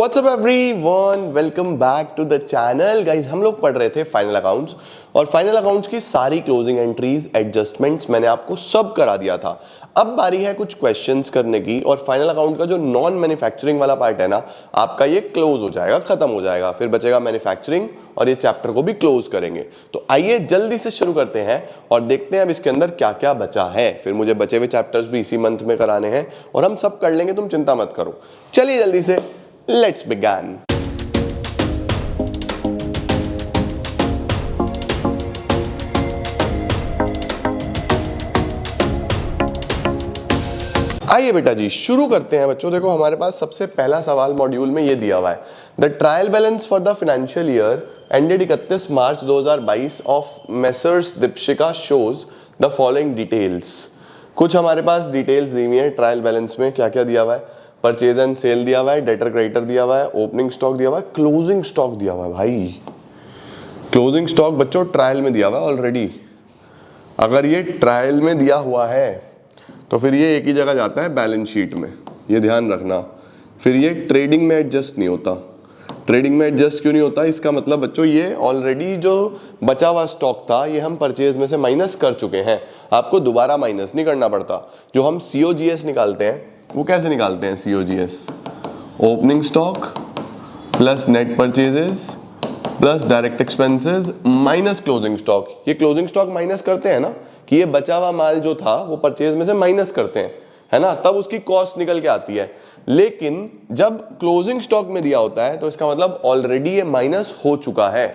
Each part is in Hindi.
WhatsApp everyone, welcome back to the channel. Guys हम लोग पढ़ रहे थे फाइनल अकाउंट्स और फाइनल अकाउंट्स की सारी क्लोजिंग एंट्रीज एडजस्टमेंट्स मैंने आपको सब करा दिया था। अब बारी है कुछ क्वेश्चंस करने की और फाइनल अकाउंट का जो नॉन मैन्युफैक्चरिंग वाला पार्ट है ना, आपका ये क्लोज हो जाएगा, खत्म हो जाएगा, फिर बचेगा मैन्युफैक्चरिंग और ये चैप्टर को भी क्लोज करेंगे। तो आइए जल्दी से शुरू करते हैं और देखते हैं अब इसके अंदर क्या क्या बचा है। फिर मुझे बचे हुए चैप्टर्स भी इसी मंथ में कराने हैं और हम सब कर लेंगे, तुम चिंता मत करो। चलिए जल्दी से लेट्स बिगिन। आइए बेटा जी शुरू करते हैं। बच्चों देखो, हमारे पास सबसे पहला सवाल मॉड्यूल में ये दिया हुआ है, the trial balance for the financial year ended 31 March 2022 of messrs Deepshikha shows the following details. कुछ हमारे पास डिटेल्स दी हुई है ट्रायल बैलेंस में। क्या क्या दिया हुआ है? परचेज एंड सेल दिया हुआ है, डेटर क्रेडिटर दिया हुआ है, ओपनिंग स्टॉक दिया हुआ है, क्लोजिंग स्टॉक दिया हुआ है। भाई क्लोजिंग स्टॉक बच्चों ट्रायल में दिया हुआ है ऑलरेडी। अगर ये ट्रायल में दिया हुआ है तो फिर ये एक ही जगह जाता है बैलेंस शीट में, ये ध्यान रखना। फिर ये ट्रेडिंग में एडजस्ट नहीं होता। ट्रेडिंग में एडजस्ट क्यों नहीं होता? इसका मतलब बच्चों ये ऑलरेडी जो बचा हुआ स्टॉक था ये हम परचेज में से माइनस कर चुके हैं, आपको दोबारा माइनस नहीं करना पड़ता। जो हम COGS निकालते हैं वो कैसे निकालते हैं? COGS opening stock plus net purchases plus direct expenses minus closing stock. ये क्लोजिंग स्टॉक माइनस करते हैं ना, कि ये बचा हुआ माल जो था वो परचेज में से माइनस करते हैं, है ना, तब उसकी कॉस्ट निकल के आती है। लेकिन जब क्लोजिंग स्टॉक में दिया होता है तो इसका मतलब ऑलरेडी ये माइनस हो चुका है,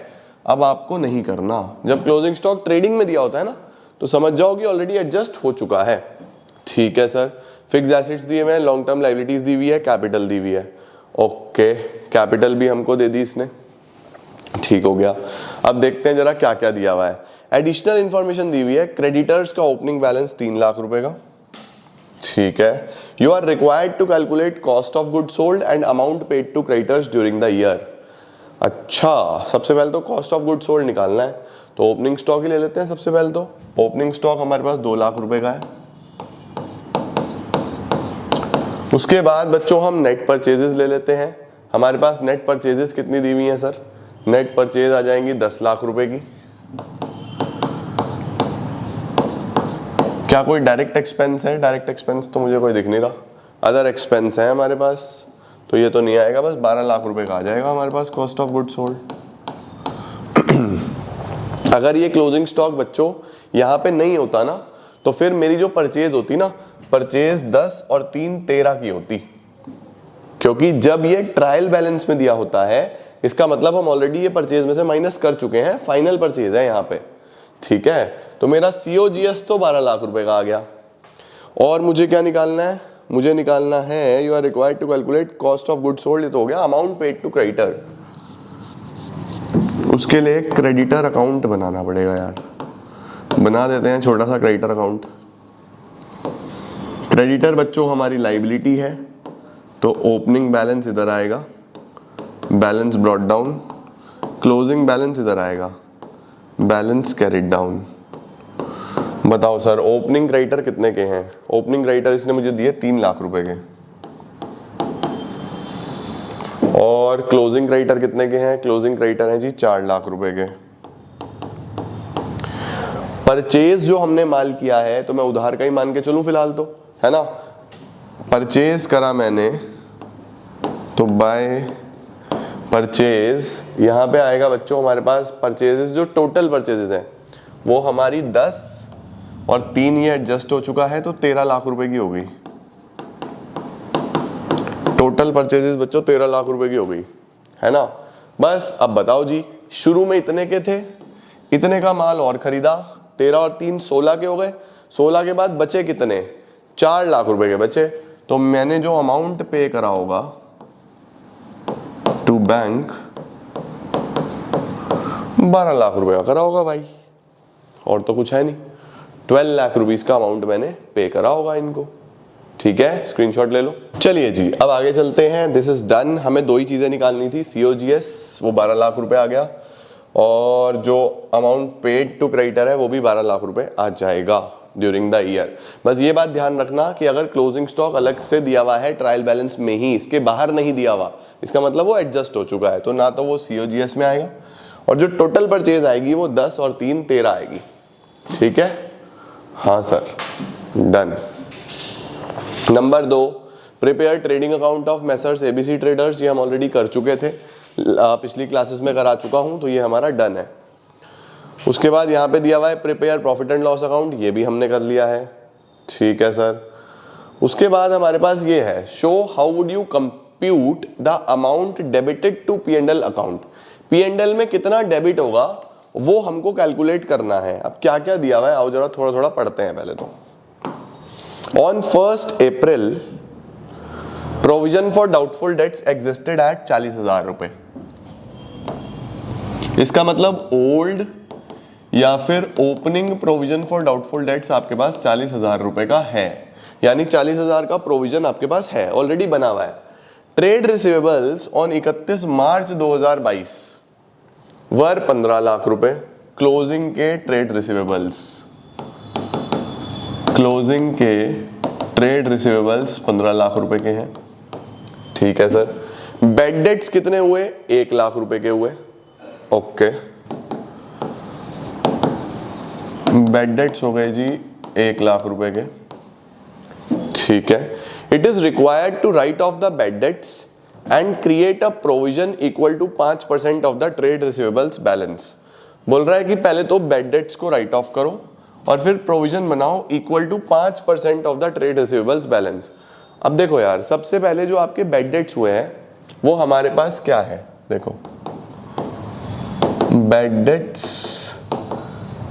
अब आपको नहीं करना। जब क्लोजिंग स्टॉक ट्रेडिंग में दिया होता है ना, तो समझ जाओ कि ऑलरेडी एडजस्ट हो चुका है। ठीक है सर। फिक्स एसेट्स दिए हुए हैं, लॉन्ग टर्म लायबिलिटीज दी हुई है, कैपिटल दी हुई है। ओके, कैपिटल भी हमको दे दी इसने, ठीक हो गया। अब देखते हैं जरा क्या क्या दिया हुआ है। एडिशनल इंफॉर्मेशन दी हुई है, क्रेडिटर्स का ओपनिंग बैलेंस 3 लाख रुपए का, ठीक है। You are required to calculate cost of good sold and amount paid to creditors during the year. अच्छा, सबसे पहले तो कॉस्ट ऑफ गुड सोल्ड निकालना है, तो ओपनिंग स्टॉक ही ले लेते हैं। सबसे पहले तो ओपनिंग स्टॉक हमारे पास 2 लाख रुपए का है। उसके बाद बच्चों हम नेट परचेजेस ले लेते हैं। हमारे पास नेट परचेजेस कितनी दी हुई है सर? नेट परचेज आ जाएंगी 10 लाख रुपए की। क्या कोई डायरेक्ट एक्सपेंस है? डायरेक्ट एक्सपेंस तो मुझे कोई दिख नहीं रहा। अदर एक्सपेंस है हमारे पास, तो ये तो नहीं आएगा, बस 12 लाख रुपए का आ जाएगा हमारे पास कॉस्ट ऑफ गुड सोल्ड। अगर ये क्लोजिंग स्टॉक बच्चों यहाँ पे नहीं होता ना, तो फिर मेरी जो परचेज होती ना, परचेज 10 और 3 13 की होती, क्योंकि जब ये ट्रायल बैलेंस में दिया होता है इसका मतलब हम ऑलरेडी ये परचेज में से माइनस कर चुके हैं, फाइनल परचेज है यहाँ पे। ठीक है, तो मेरा COGS तो 12 लाख रुपए का आ गया। और मुझे क्या निकालना है? मुझे निकालना है you are required to calculate cost of good sold, ये तो हो गया अमाउंट पेड टू क्रेडिटर। उसके लिए क्रेडिटर अकाउंट बनाना पड़ेगा यार, बना देते हैं छोटा सा क्रेडिटर अकाउंट। क्रेडिटर बच्चों हमारी लाइबिलिटी है, तो ओपनिंग बैलेंस इधर आएगा, balance brought down, closing balance इधर आएगा, बैलेंस कैरिड डाउन। बताओ सर ओपनिंग क्रेडिटर कितने के हैं? ओपनिंग क्रेडिटर इसने मुझे दिए 3 लाख रुपए के, और क्लोजिंग क्रेडिटर कितने के हैं? क्लोजिंग क्रेडिटर हैं जी 4 लाख रुपए के। परचेज जो हमने माल किया है तो मैं उधार का ही मान के चलूं फिलहाल, तो है ना। परचेज करा मैंने तो बाय परचेज यहाँ पे आएगा बच्चों हमारे पास परचेजेस, जो टोटल परचेजेस हैं वो हमारी 10 और 3 ये एडजस्ट हो चुका है, तो 13 लाख रुपए की हो गई। टोटल परचेजेस बच्चों 13 लाख रुपए की हो गई, है ना। बस अब बताओ जी, शुरू में इतने के थे, इतने का माल और खरीदा, 13 और 3 16 के हो गए। 16 के बाद बचे कितने? 4 लाख रुपए के बचे। तो मैंने जो अमाउंट पे करा होगा टू बैंक 12 लाख रुपए का करा होगा भाई, और तो कुछ है नहीं। 12 लाख रुपीस का अमाउंट मैंने पे करा होगा इनको। ठीक है, स्क्रीनशॉट ले लो। चलिए जी अब आगे चलते हैं। This is done. हमें 2 ही चीजें निकालनी थी, COGS वो 12 लाख रुपए आ गया, और जो अमाउंट पेड टू क्रेडिटर है वो भी 12 लाख रुपए आ जाएगा ड्यूरिंग द ईयर। बस ये बात ध्यान रखना कि अगर क्लोजिंग स्टॉक अलग से दिया हुआ है ट्रायल बैलेंस में ही, इसके बाहर नहीं दिया हुआ, इसका मतलब वो एडजस्ट हो चुका है, तो ना तो वो COGS में आएगा, और जो टोटल परचेज आएगी वो 10 और 3 13 आएगी। ठीक है, हाँ sir, done. Number 2, prepare trading account of messrs ABC traders, ये हम ऑलरेडी कर चुके थे, पिछली क्लासेस में करा चुका हूं, तो ये हमारा डन है। उसके बाद यहाँ पे दिया हुआ है prepare profit and loss account, ये भी हमने कर लिया है। ठीक है सर। उसके बाद हमारे पास ये है, show how would you compute the amount debited to P&L account. P&L में कितना डेबिट होगा वो हमको कैलकुलेट करना है। अब क्या क्या दिया हुआ है आओ जरा थोड़ा थोड़ा पढ़ते हैं पहले तो। On 1 April provision for doubtful debts existed at 40,000 रुपए। इसका मतलब ओल्ड या फिर opening provision for doubtful debts आपके पास 40,000 रुपए का है, यानी 40,000 का प्रोविजन आपके पास है, ऑलरेडी बना हुआ है। ट्रेड रिसीवेबल्स ऑन 31 मार्च 2022 वर 15 लाख रुपए। क्लोजिंग के ट्रेड रिसीवेबल्स, क्लोजिंग के ट्रेड रिसीवेबल्स 15 लाख रुपए के हैं। ठीक है सर। बैड डेट्स कितने हुए? 1 लाख रुपए के हुए। ओके, बैड डेट्स हो गए जी 1 लाख रुपए के। ठीक है। It is required to write off the bad debts and create a provision equal to 5% of the trade receivables balance. बोल रहा है कि पहले तो बैड डेट्स को राइट ऑफ करो और फिर प्रोविजन बनाओ equal to 5% of the trade receivables balance. अब देखो यार, सबसे पहले जो आपके बैड डेट्स हुए हैं वो हमारे पास क्या है, देखो bad debts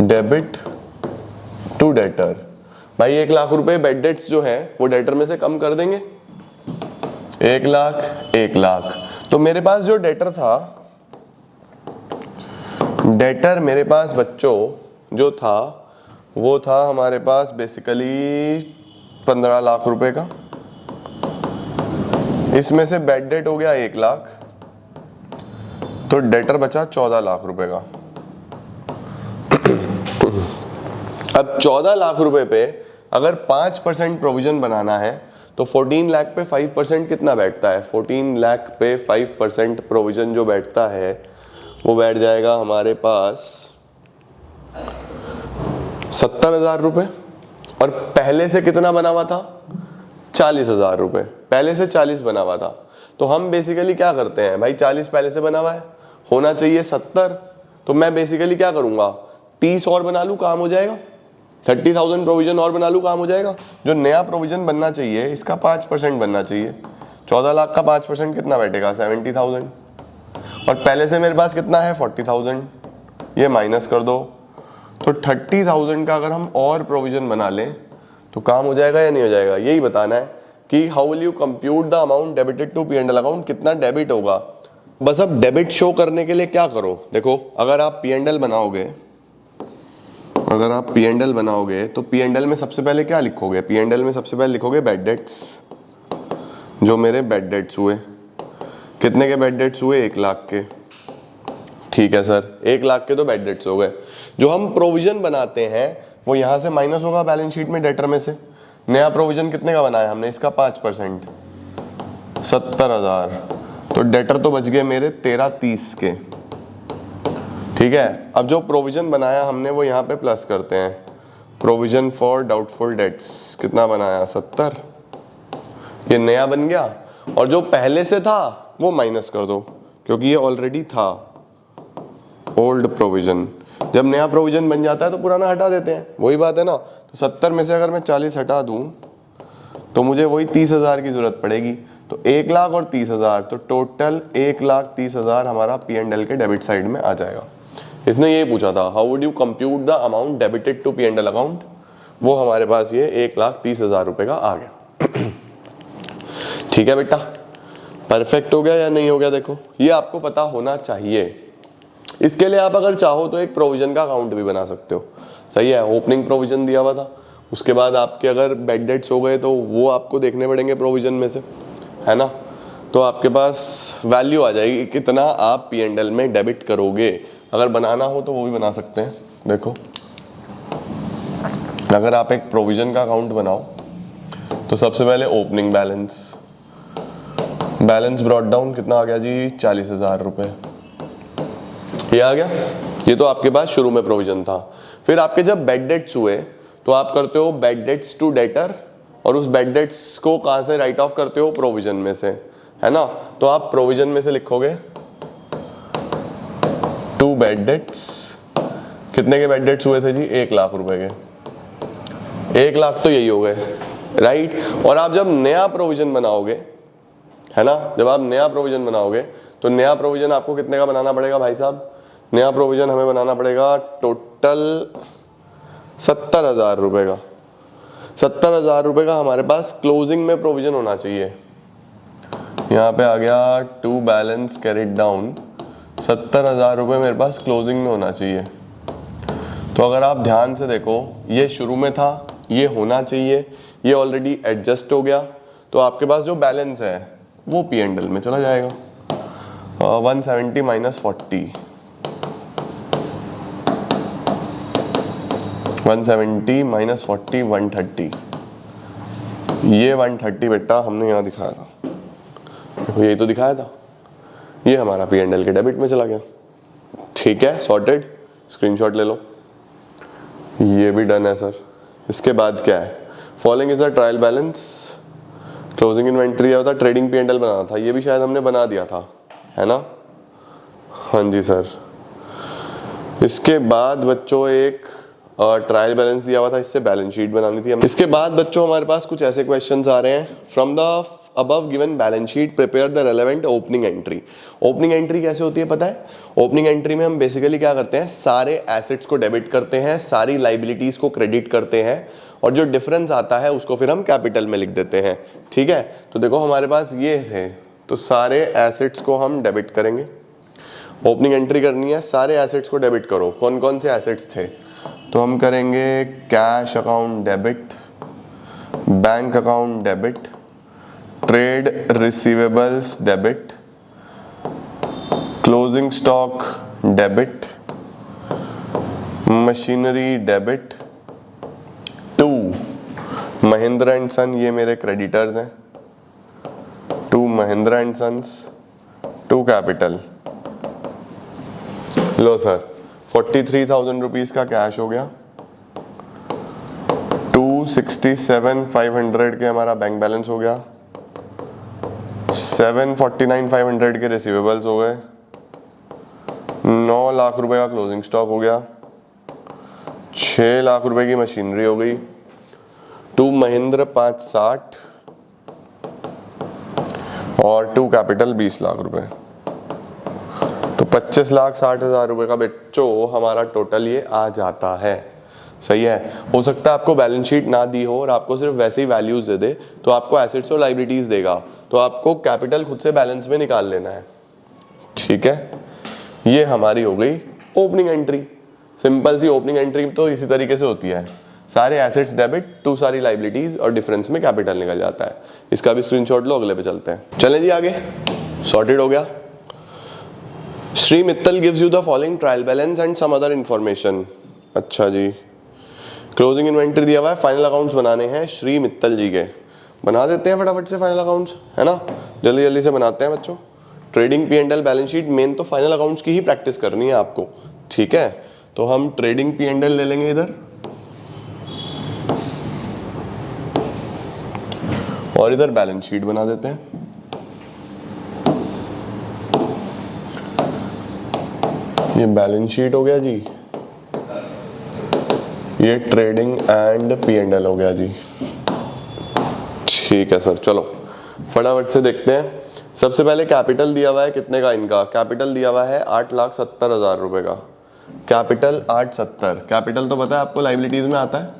debit to debtor. भाई 1 लाख रुपए बैड डेट्स जो है वो डेटर में से कम कर देंगे। 1 लाख 1 लाख, तो मेरे पास जो डेटर था, डेटर मेरे पास बच्चों जो था वो था हमारे पास बेसिकली 15 लाख रुपए का। इसमें से बैड डेट हो गया 1 लाख, तो डेटर बचा 14 लाख रुपए का। अब 14 लाख रुपए पे अगर 5% प्रोविजन बनाना है तो 14 लाख पे 5% कितना बैठता है? 14 लाख पे 5% प्रोविजन जो बैठता है वो बैठ जाएगा हमारे पास 70,000 रुपए। और पहले से कितना बना हुआ था? 40,000 रुपए। पहले से 40 बना हुआ था, तो हम बेसिकली क्या करते हैं भाई, 40 पहले से बना हुआ है, होना चाहिए 70, तो मैं बेसिकली क्या करूंगा 30 और बना लूं, काम हो जाएगा। 30,000 प्रोविजन और बना लूं, काम हो जाएगा। जो नया प्रोविजन बनना चाहिए इसका 5% बनना चाहिए। 14 लाख का 5% कितना बैठेगा? 70,000। और पहले से मेरे पास कितना है? 40,000। ये माइनस कर दो, तो 30,000 का अगर हम और प्रोविजन बना लें तो काम हो जाएगा या नहीं हो जाएगा? यही बताना है कि how will you compute the amount debited to P&L account, कितना डेबिट होगा। बस अब डेबिट शो करने के लिए क्या करो, देखो अगर आप P&L बनाओगे, अगर आप P&L बनाओगे तो P&L में सबसे पहले क्या लिखोगे? P&L में सबसे पहले लिखोगे बैड डेट्स, जो मेरे बैड डेट्स हुए। कितने के बैड डेट्स हुए? 1 लाख के। ठीक है सर, 1 लाख के तो बैड डेट्स हो गए। जो हम प्रोविजन बनाते हैं वो यहाँ से माइनस होगा बैलेंस शीट में डेटर में से। नया प्रोविजन कितने का बनाया हमने? इसका 5%, 70,000। तो डेटर तो बच गए मेरे 1330 के। ठीक है। अब जो प्रोविजन बनाया हमने वो यहाँ पे प्लस करते हैं। प्रोविजन फॉर डाउटफुल डेट्स कितना बनाया? 70। ये नया बन गया, और जो पहले से था वो माइनस कर दो क्योंकि ये ऑलरेडी था ओल्ड प्रोविजन। जब नया प्रोविजन बन जाता है तो पुराना हटा देते हैं, वही बात है ना। तो 70 में से अगर मैं 40 हटा दूं तो मुझे वही 30,000 की जरूरत पड़ेगी। तो 1 लाख और 30,000, तो टोटल 1,30,000 हमारा P&L के डेबिट साइड में आ जाएगा। इसने ये पूछा था how would you compute the amount debited to P&L account, वो हमारे पास ये 1,30,000 रुपए का आ गया। ठीक है बेटा, परफेक्ट हो गया या नहीं हो गया? देखो ये आपको पता होना चाहिए। इसके लिए आप अगर चाहो तो एक प्रोविजन का अकाउंट भी बना सकते हो। सही है, ओपनिंग प्रोविजन दिया हुआ था, उसके बाद आपके अगर बैड डेट्स हो गए तो वो आपको देखने पड़ेंगे प्रोविजन में से, है ना। तो आपके पास वैल्यू आ जाएगी कितना आप P&L में डेबिट करोगे। अगर बनाना हो तो वो भी बना सकते हैं। देखो अगर आप एक प्रोविजन का अकाउंट बनाओ तो सबसे पहले opening balance, balance brought down कितना आ गया जी, 40,000 रुपये। ये आ गया। ये तो आपके पास शुरू में प्रोविजन था। फिर आपके जब बैड डेट्स हुए तो आप करते हो बैड डेट्स टू डेटर, और उस बैड डेट्स को कहाँ से राइट ऑफ करते हो, प्रोविजन में से, है ना। तो आप प्रोविजन में से लिखोगे टू बैड डेट्स। कितने के बैड डेट्स हुए थे जी, 1 लाख रुपए के। 1 लाख तो यही हो गए, राइट। और आप जब नया प्रोविजन बनाओगे, है ना, जब आप नया प्रोविजन बनाओगे तो नया प्रोविजन आपको कितने का बनाना पड़ेगा भाई साहब, नया प्रोविजन हमें बनाना पड़ेगा टोटल 70,000 रुपए का। 70,000 रुपए का हमारे पास क्लोजिंग में प्रोविजन होना चाहिए। यहाँ पे आ गया टू बैलेंस कैरिड डाउन, 70,000 रुपये मेरे पास क्लोजिंग में होना चाहिए। तो अगर आप ध्यान से देखो, ये शुरू में था, ये होना चाहिए, ये ऑलरेडी एडजस्ट हो गया, तो आपके पास जो बैलेंस है वो P&L में चला जाएगा। 170 माइनस 40, 170 माइनस 40 130। ये 130 बेटा हमने यहाँ दिखाया था, यही तो दिखाया था। ये हमारा P&L के डेबिट में चला गया। ठीक है, सॉर्टेड, स्क्रीनशॉट ले लो। ये भी डन है सर। इसके बाद क्या है, following is a trial balance, closing inventory होता, ट्रेडिंग P&L बनाना था, ये भी शायद हमने बना दिया था, है ना। हाँ जी सर। इसके बाद बच्चों एक ट्रायल बैलेंस दिया हुआ था, इससे बैलेंस शीट बनानी थी। इसके बाद बच्चों हमारे पास कुछ ऐसे क्वेश्चंस आ रहे हैं, from the above given balance sheet prepare the relevant opening entry. Opening entry कैसे होती है पता है, ओपनिंग एंट्री में हम बेसिकली क्या करते हैं, सारे एसेट्स को डेबिट करते हैं, सारी लाइबिलिटीज को क्रेडिट करते हैं, और जो डिफरेंस आता है उसको फिर हम कैपिटल में लिख देते हैं। ठीक है, तो देखो हमारे पास ये थे, तो सारे एसेट्स को हम डेबिट करेंगे। ओपनिंग एंट्री करनी है, सारे एसेट्स को डेबिट करो। कौन कौन से एसेट्स थे, तो हम करेंगे cash account debit, bank account debit, trade receivables debit, closing stock debit, machinery debit, to Mahindra and son, ये मेरे क्रेडिटर्स हैं, to Mahindra and sons, to capital. लो सर, 43,000 रुपीज का कैश हो गया, 267,500 के हमारा बैंक बैलेंस हो गया, 749,500 के रिसीवेबल्स हो गए, 9 लाख रुपए का क्लोजिंग स्टॉक हो गया, 6 लाख रुपए की मशीनरी हो गई, टू महिंद्रा 560 और टू कैपिटल 20 लाख रुपए। तो 25,60,000 रुपए का बच्चों हमारा टोटल ये आ जाता है। सही है। हो सकता है आपको बैलेंस शीट ना दी हो और आपको सिर्फ वैसे ही वैल्यूज दे दे, तो आपको एसेट्स और लायबिलिटीज देगा, तो आपको कैपिटल खुद से बैलेंस में निकाल लेना है। ठीक है, ये हमारी हो गई ओपनिंग एंट्री। सिंपल सी ओपनिंग एंट्री तो इसी तरीके से होती है, सारे एसेट्स डेबिट टू सारी लायबिलिटीज और डिफरेंस में कैपिटल निकल जाता है। इसका भी स्क्रीनशॉट लो, अगले पे चलते हैं। चलें जी आगे, सॉर्टेड हो गया। Shri Mittal gives you the following trial balance and some other information. अच्छा जी, क्लोजिंग इन्वेंट्री दिया हुआ है, फाइनल अकाउंट्स बनाने हैं श्री मित्तल जी के। बना देते हैं फटाफट से फाइनल अकाउंट्स, है ना, जल्दी जल्दी से बनाते हैं बच्चों। Trading P&L balance sheet, main तो फाइनल अकाउंट्स की ही प्रैक्टिस करनी है आपको। ठीक है, तो हम ट्रेडिंग P&L ले लेंगे इधर, और इधर बैलेंस शीट बना देते हैं। ये बैलेंस शीट हो गया जी, ये ट्रेडिंग एंड P&L हो गया जी। ठीक है सर, चलो फटाफट से देखते हैं। सबसे पहले कैपिटल दिया हुआ है कितने का, इनका कैपिटल दिया हुआ है 8,70,000 रुपए का। कैपिटल 870, कैपिटल तो पता है आपको लायबिलिटीज में आता है,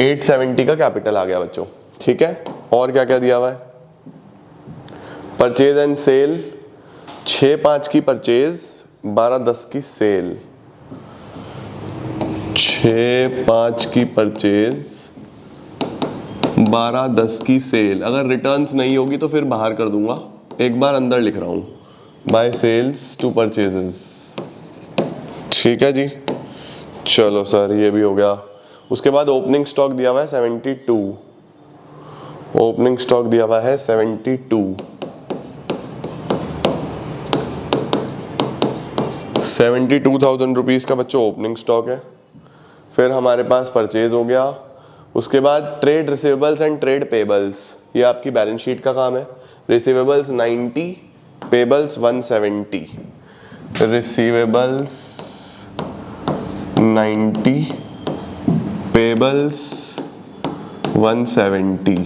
870 का कैपिटल आ गया बच्चों। ठीक है, और क्या क्या दिया हुआ है, परचेज एंड सेल, 6/5 की परचेज, 12/10 की सेल। 6/5 की परचेज, 12/10 की सेल। अगर रिटर्न्स नहीं होगी तो फिर बाहर कर दूंगा, एक बार अंदर लिख रहा हूं, बाय सेल्स टू परचेजेस। ठीक है जी, चलो सर ये भी हो गया। उसके बाद ओपनिंग स्टॉक दिया हुआ है 72, ओपनिंग स्टॉक दिया हुआ है 72। 72,000 रुपीज़ का बच्चों ओपनिंग स्टॉक है। फिर हमारे पास परचेज हो गया। उसके बाद trade receivables and trade payables, ये आपकी बैलेंस शीट का काम है। Receivables 90, payables 170। Receivables 90, payables 170।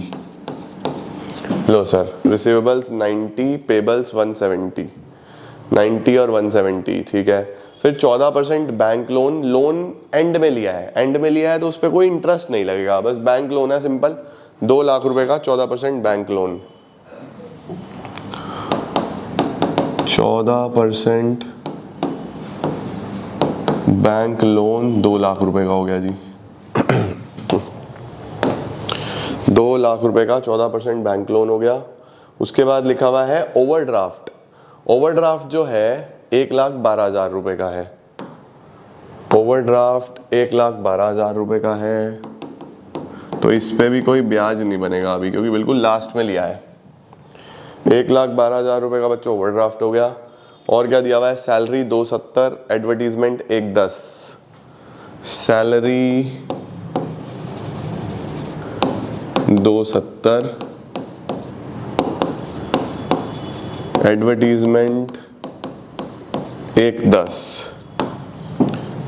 लो सर, रिसीवेबल्स 90, पेबल्स 170, 90 और 170, ठीक है। फिर 14% बैंक लोन, लोन एंड में लिया है, एंड में लिया है तो उस पर कोई इंटरेस्ट नहीं लगेगा, बस बैंक लोन है सिंपल, 2 लाख रुपए का 14% bank loan. 14% bank loan 2 lakh रुपए का हो गया जी। 2 लाख रुपए का 14% बैंक लोन हो गया। उसके बाद लिखा हुआ है ओवरड्राफ्ट। ओवरड्राफ्ट जो है 1,12,000 रुपए का है। ओवरड्राफ्ट 1,12,000 रुपए का है, तो इस पे भी कोई ब्याज नहीं बनेगा अभी, क्योंकि बिल्कुल लास्ट में लिया है। 1,12,000 रुपए का बच्चों ओवरड्राफ्ट हो गया। और क्या दिया हुआ है? Salary 270, advertisement 110। Salary 270, advertisement 110।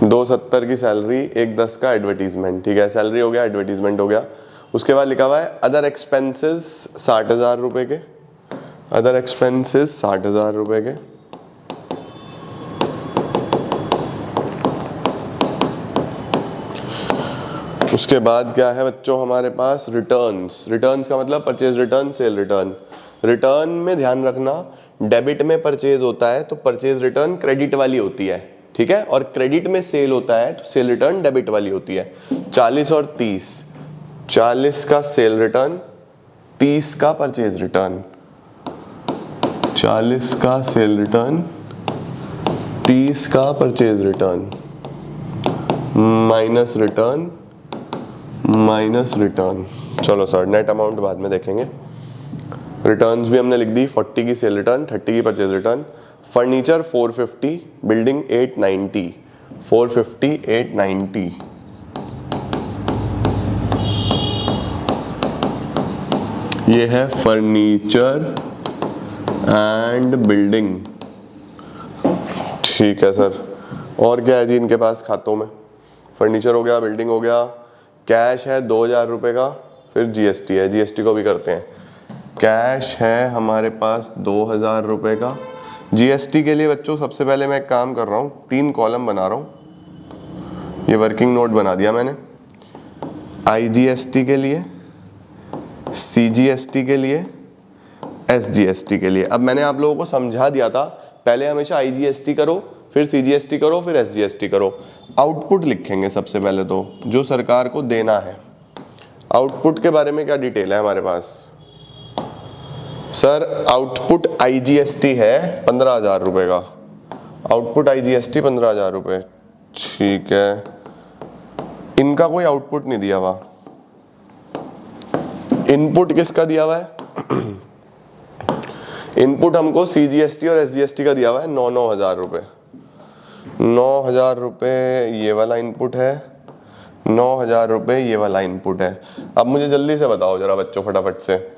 270 की सैलरी, 110 का एडवर्टीजमेंट, ठीक है। सैलरी हो गया, एडवर्टीजमेंट हो गया। उसके बाद लिखा हुआ है अदर एक्सपेंसेस 60,000 रुपए के। अदर एक्सपेंसेस 60,000 रुपए के। उसके बाद क्या है बच्चों हमारे पास? रिटर्न्स। रिटर्न्स का मतलब purchase return, cell return. Return में ध्यान रखना, डेबिट में परचेज होता है तो परचेज रिटर्न क्रेडिट वाली होती है, ठीक है, और क्रेडिट में सेल होता है तो सेल रिटर्न डेबिट वाली होती है। 40 और 30, 40 का सेल रिटर्न, 30 का परचेज रिटर्न। 40 का सेल रिटर्न, 30 का purchase return, minus return, minus return. चलो सर, नेट अमाउंट बाद में देखेंगे। रिटर्न्स भी हमने लिख दी, 40 की सेल रिटर्न, 30 की परचेज रिटर्न। Furniture 450, building 890, 450, 890। ये है फर्नीचर एंड बिल्डिंग, ठीक है सर। और क्या है जी इनके पास खातों में? फर्नीचर हो गया, बिल्डिंग हो गया, कैश है 2,000 रुपये का, फिर जीएसटी है, जीएसटी को भी करते हैं। कैश है हमारे पास 2,000 रुपये का। जीएसटी के लिए बच्चों सबसे पहले मैं एक काम कर रहा हूँ, 3 कॉलम बना रहा हूँ। ये वर्किंग नोट बना दिया मैंने, आईजीएसटी के लिए, सीजीएसटी के लिए, एसजीएसटी के लिए। अब मैंने आप लोगों को समझा दिया था, पहले हमेशा आईजीएसटी करो, फिर सीजीएसटी करो, फिर एसजीएसटी करो। आउटपुट लिखेंगे सबसे पहले तो, जो सरकार को देना है। आउटपुट के बारे में क्या डिटेल है हमारे पास? सर आउटपुट आईजीएसटी है 15,000 रुपये का। आउटपुट आईजीएसटी 15,000 रुपये, ठीक है। इनका कोई आउटपुट नहीं दिया हुआ। इनपुट किसका दिया हुआ है? इनपुट हमको सीजीएसटी और एसजीएसटी का दिया हुआ है 9,000 रुपये। 9,000 रुपये ये वाला इनपुट है, 9,000 रुपये ये वाला इनपुट है। अब मुझे जल्दी से बताओ जरा बच्चों फटाफट से,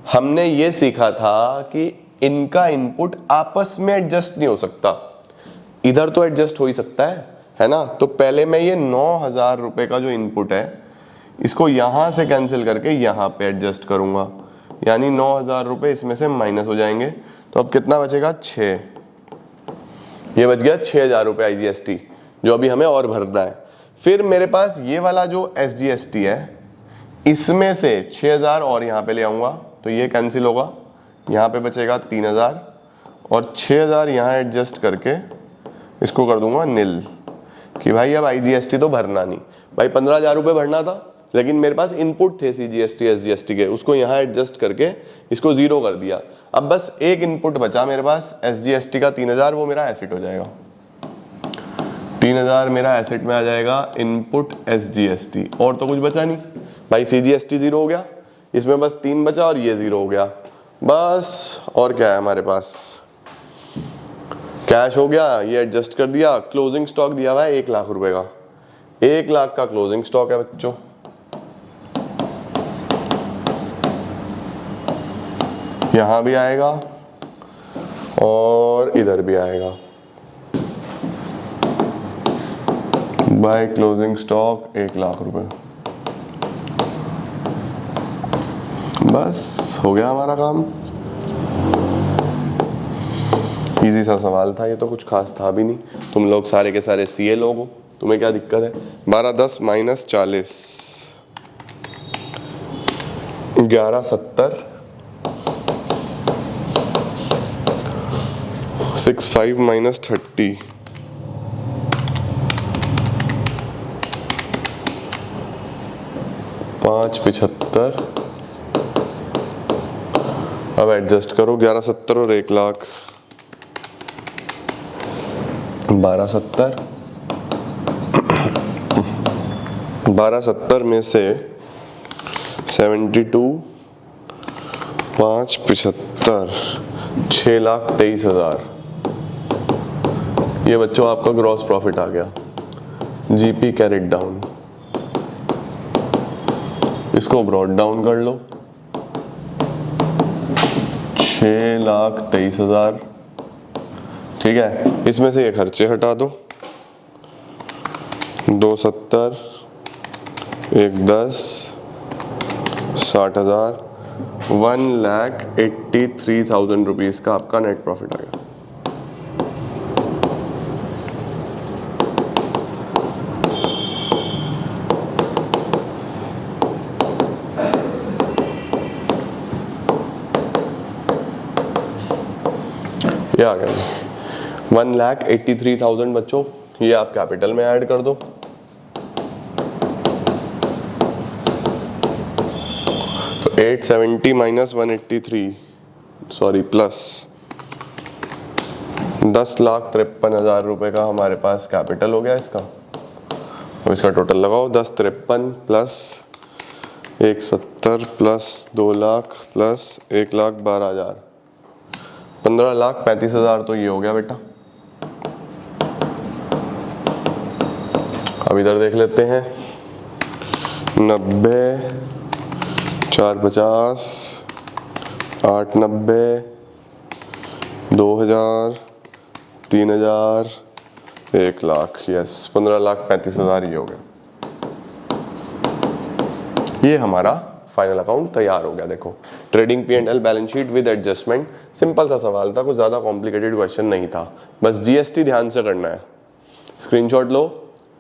हमने ये सीखा था कि इनका इनपुट आपस में एडजस्ट नहीं हो सकता, इधर तो एडजस्ट हो ही सकता है ना। तो पहले मैं ये 9,000 रुपये का जो इनपुट है इसको यहाँ से कैंसिल करके यहाँ पे एडजस्ट करूँगा, यानी 9,000 रुपये इसमें से माइनस हो जाएंगे। तो अब कितना बचेगा? 6। ये बच गया 6,000 रुपये आईजीएसटी, जो अभी हमें और भरना है। फिर मेरे पास ये वाला जो एसजीएसटी है, इसमें से 6,000 और यहाँ पे ले आऊँगा तो ये कैंसिल होगा, यहाँ पे बचेगा 3,000 और 6,000 यहाँ एडजस्ट करके इसको कर दूंगा नील, कि भाई अब आईजीएसटी तो भरना नहीं। भाई 15,000 रुपये भरना था, लेकिन मेरे पास इनपुट थे सीजीएसटी एसजीएसटी के, उसको यहाँ एडजस्ट करके इसको 0 कर दिया। अब बस एक इनपुट बचा मेरे पास एसजीएसटी का 3,000, वो मेरा एसेट हो जाएगा। 3,000 मेरा एसेट में आ जाएगा, इनपुट एसजीएसटी, और तो कुछ बचा नहीं। भाई सीजीएसटी 0 हो गया, इसमें बस 3 बचा और ये 0 हो गया बस। और क्या है हमारे पास, कैश हो गया, ये एडजस्ट कर दिया। क्लोजिंग स्टॉक दिया हुआ है 1 लाख रुपए का, 1 लाख का क्लोजिंग स्टॉक है बच्चों। यहां भी आएगा और इधर भी आएगा। बाय क्लोजिंग स्टॉक 1 लाख रुपए, बस हो गया हमारा काम। इजी सा सवाल था ये, तो कुछ खास था भी नहीं। तुम लोग सारे के सारे सीए लोग हो, तुम्हें क्या दिक्कत है। 12 10 माइनस 40, 11 70, 6 5 माइनस 30, 5 75। अब एडजस्ट करो, 11 70 और 1 लाख, 12 70, 12 70 में से 72, 5 75, 6,23,000। ये बच्चों आपका ग्रॉस प्रॉफिट आ गया। जीपी कैरेट डाउन, इसको ब्रॉड डाउन कर लो, 6,23,000। ठीक है, इसमें से ये खर्चे हटा दो, 2 70, 1 10, 60,000, 1,83,000 रुपीज़ का आपका नेट प्रॉफिट आ गया। ये आ गया जी 1,83,000 बच्चों। ये आप कैपिटल में ऐड कर दो, तो 870 माइनस 183, सॉरी प्लस 10,53,000 रुपए का हमारे पास कैपिटल हो गया इसका। अब इसका टोटल लगाओ, 10,53 प्लस 170 प्लस 2 लाख प्लस 1,12,000, 15,35,000 तो ये हो गया बेटा। अब इधर देख लेते हैं, 90, 450, 890, 2,000, 3,000, 1 लाख, यस 15,35,000 ये हो गया। ये हमारा फाइनल अकाउंट तैयार हो गया। देखो, trading P&L balance sheet with adjustment, simple सा सवाल था, कुछ ज़्यादा कॉम्प्लिकेटेड क्वेश्चन नहीं था, बस जीएसटी ध्यान से करना है। स्क्रीनशॉट लो,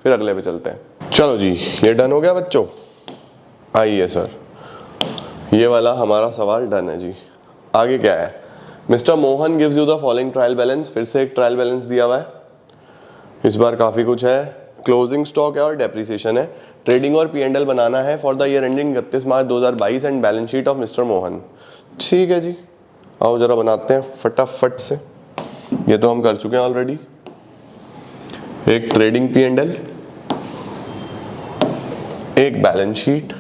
फिर अगले पे चलते हैं। चलो जी, ये डन हो गया बच्चों। आइए सर, ये वाला हमारा सवाल डन है जी। आगे क्या है, mister Mohan gives you the following trial balance. फिर से एक ट्रायल बैलेंस दिया हुआ है, इस बार काफ़ी कुछ है। क्लोजिंग स्टॉक है और डेप्रिसिएशन है। ट्रेडिंग और P&L बनाना है for the year ending 31 March 2022 and balance sheet of mister Mohan. ठीक है जी, आओ जरा बनाते हैं फटाफट से। ये तो हम कर चुके हैं ऑलरेडी। एक ट्रेडिंग P&L, एक बैलेंस शीट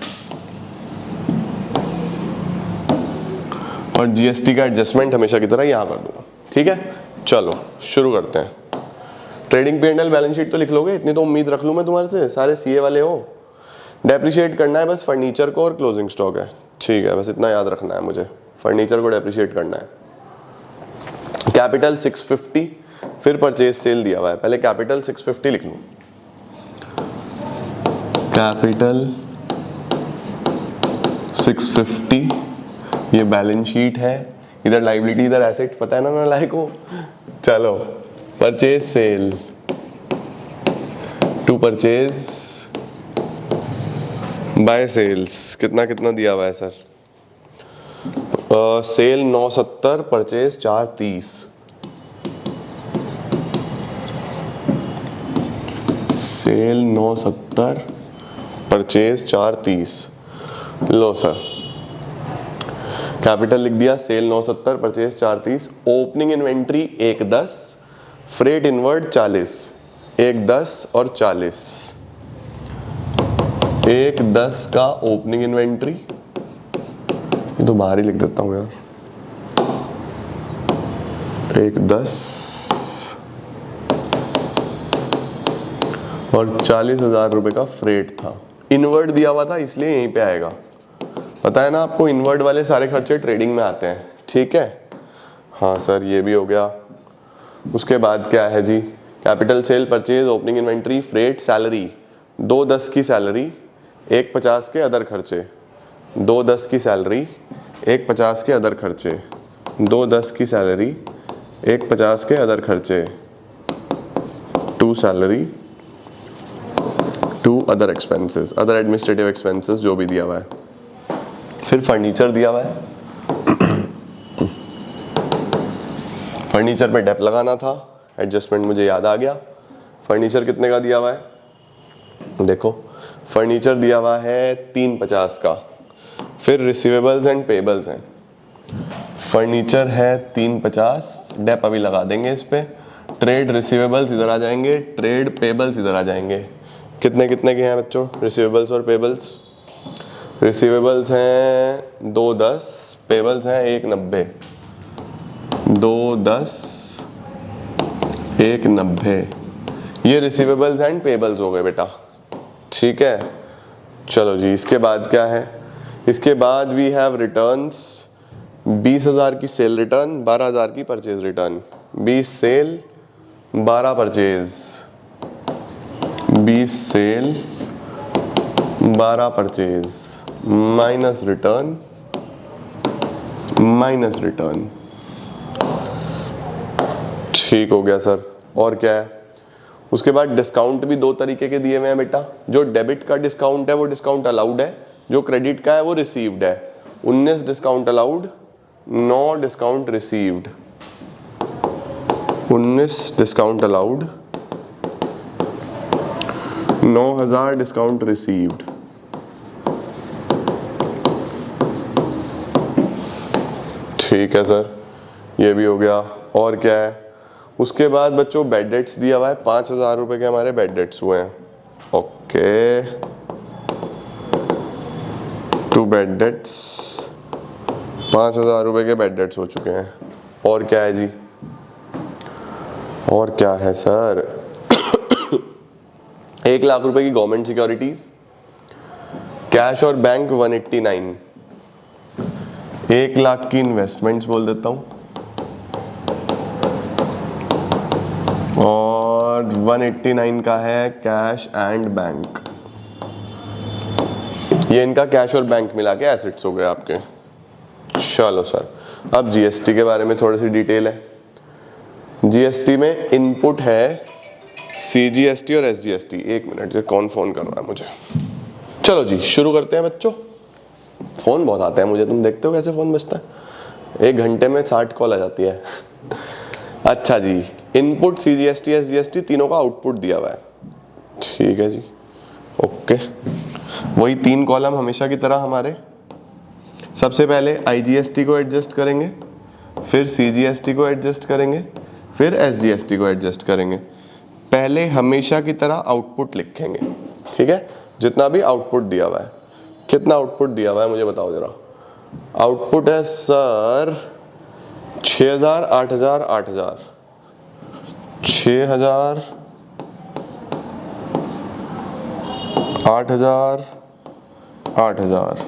और जीएसटी का एडजस्टमेंट हमेशा की तरह यहां कर दूंगा। ठीक है, चलो शुरू करते हैं। ट्रेडिंग P&L बैलेंस शीट तो लिख लोगे, इतनी तो उम्मीद रख लूं मैं तुम्हारे से, सारे सीए वाले हो। डेप्रिशिएट करना है बस फर्नीचर को और क्लोजिंग स्टॉक है। ठीक है, बस इतना याद रखना है मुझे, फर्नीचर को डेप्रिशिएट करना है। कैपिटल 650, फिर परचेज सेल दिया हुआ है, पहले कैपिटल 650 लिख लूं। कैपिटल 650, ये बैलेंस शीट है, इधर लाइबिलिटी इधर एसेट, पता है ना लाइक हो। चलो, purchase sale to purchase by sales, कितना कितना दिया हुआ है sir. Sale 970, purchase 430, sale 970, purchase 430। लो सर, कैपिटल लिख दिया, sale 970, purchase 430। Opening inventory 110, freight inward 40, 110 और 40। 110 का ओपनिंग इन्वेंट्री तो बाहर ही लिख देता हूँ यार। 1,10 और 40,000 रुपये का फ्रेट था। इनवर्ड दिया हुआ था इसलिए यहीं पे आएगा। पता है ना आपको, इनवर्ड वाले सारे खर्चे ट्रेडिंग में आते हैं, ठीक है। हाँ सर, ये भी हो गया। उसके बाद क्या है जी, capital sale, purchase, opening inventory, freight, salary. 2,10 की सैलरी, 1,50 के अदर खर्चे। 2,10 की सैलरी, 1,50 के अदर खर्चे। 2,10 की सैलरी, 1,50 के अदर खर्चे। To salary, to other expenses, other administrative expenses जो भी दिया हुआ है। फिर फर्नीचर दिया हुआ है। फर्नीचर पे डेप लगाना था, एडजस्टमेंट मुझे याद आ गया। फर्नीचर कितने का दिया हुआ है, देखो फर्नीचर दिया हुआ है 350 का। फिर रिसीवेबल्स एंड पेबल्स हैं। फर्नीचर है 350, डेप अभी लगा देंगे इस पे। ट्रेड रिसीवेबल्स इधर आ जाएंगे, ट्रेड पेबल्स इधर आ जाएंगे। कितने कितने के हैं बच्चों रिसीवेबल्स और पेबल्स? रिसीवेबल्स हैं 2,10, पेबल्स हैं 1,90। 2,10, 1,90, ये रिसीवेबल्स एंड पेबल्स हो गए बेटा, ठीक है। चलो जी, इसके बाद क्या है? इसके बाद वी हैव रिटर्न्स। 20,000 की सेल रिटर्न, 12,000 की purchase return. 20 sale, 12 purchase. 20 sale, 12 purchase, minus return, minus return. ठीक हो गया सर। और क्या है? उसके बाद डिस्काउंट भी दो तरीके के दिए हुए हैं बेटा। जो डेबिट का डिस्काउंट है वो डिस्काउंट अलाउड है, जो क्रेडिट का है वो रिसीव्ड है। 19 discount allowed, 9 discount received. 19 discount allowed, 9,000 discount received. ठीक है सर, ये भी हो गया। और क्या है? उसके बाद बच्चों बेड डेट्स दिया हुआ है। 5,000 रुपए के हमारे बेड डेट्स हुए हैं। ओके, 2 बेड डेट्स, 5,000 रुपए के बेड डेट्स हो चुके हैं। और क्या है जी? और क्या है सर? 1 लाख रुपए की गवर्नमेंट सिक्योरिटीज, कैश और बैंक 189, 1 लाख की इन्वेस्टमेंट्स बोल देता हूं, और 189 का है कैश एंड बैंक। ये इनका कैश और बैंक मिला के एसेट्स हो गए आपके। चलो सर, अब जीएसटी के बारे में थोड़ी सी डिटेल है। जीएसटी में इनपुट है सीजीएसटी और एसजीएसटी। 1 मिनट से कौन फोन कर रहा है मुझे? चलो जी, शुरू करते हैं बच्चों। फोन बहुत आता है मुझे, तुम देखते हो कैसे फोन बजता है। 1 घंटे में 60 कॉल आ जाती है। अच्छा जी, इनपुट सीजीएसटी एसजीएसटी तीनों का आउटपुट दिया हुआ है। ठीक है जी, ओके। वही 3 कॉलम हमेशा की तरह हमारे। सबसे पहले आईजीएसटी को एडजस्ट करेंगे, फिर सीजीएसटी को एडजस्ट करेंगे, फिर एसजीएसटी को एडजस्ट करेंगे। पहले हमेशा की तरह आउटपुट लिखेंगे, ठीक है, जितना भी आउटपुट दिया हुआ है। कितना आउटपुट दिया हुआ है मुझे बताओ जरा। आउटपुट है सर 6,000, 8,000, 8,000, 6,000, 8,000, 8,000,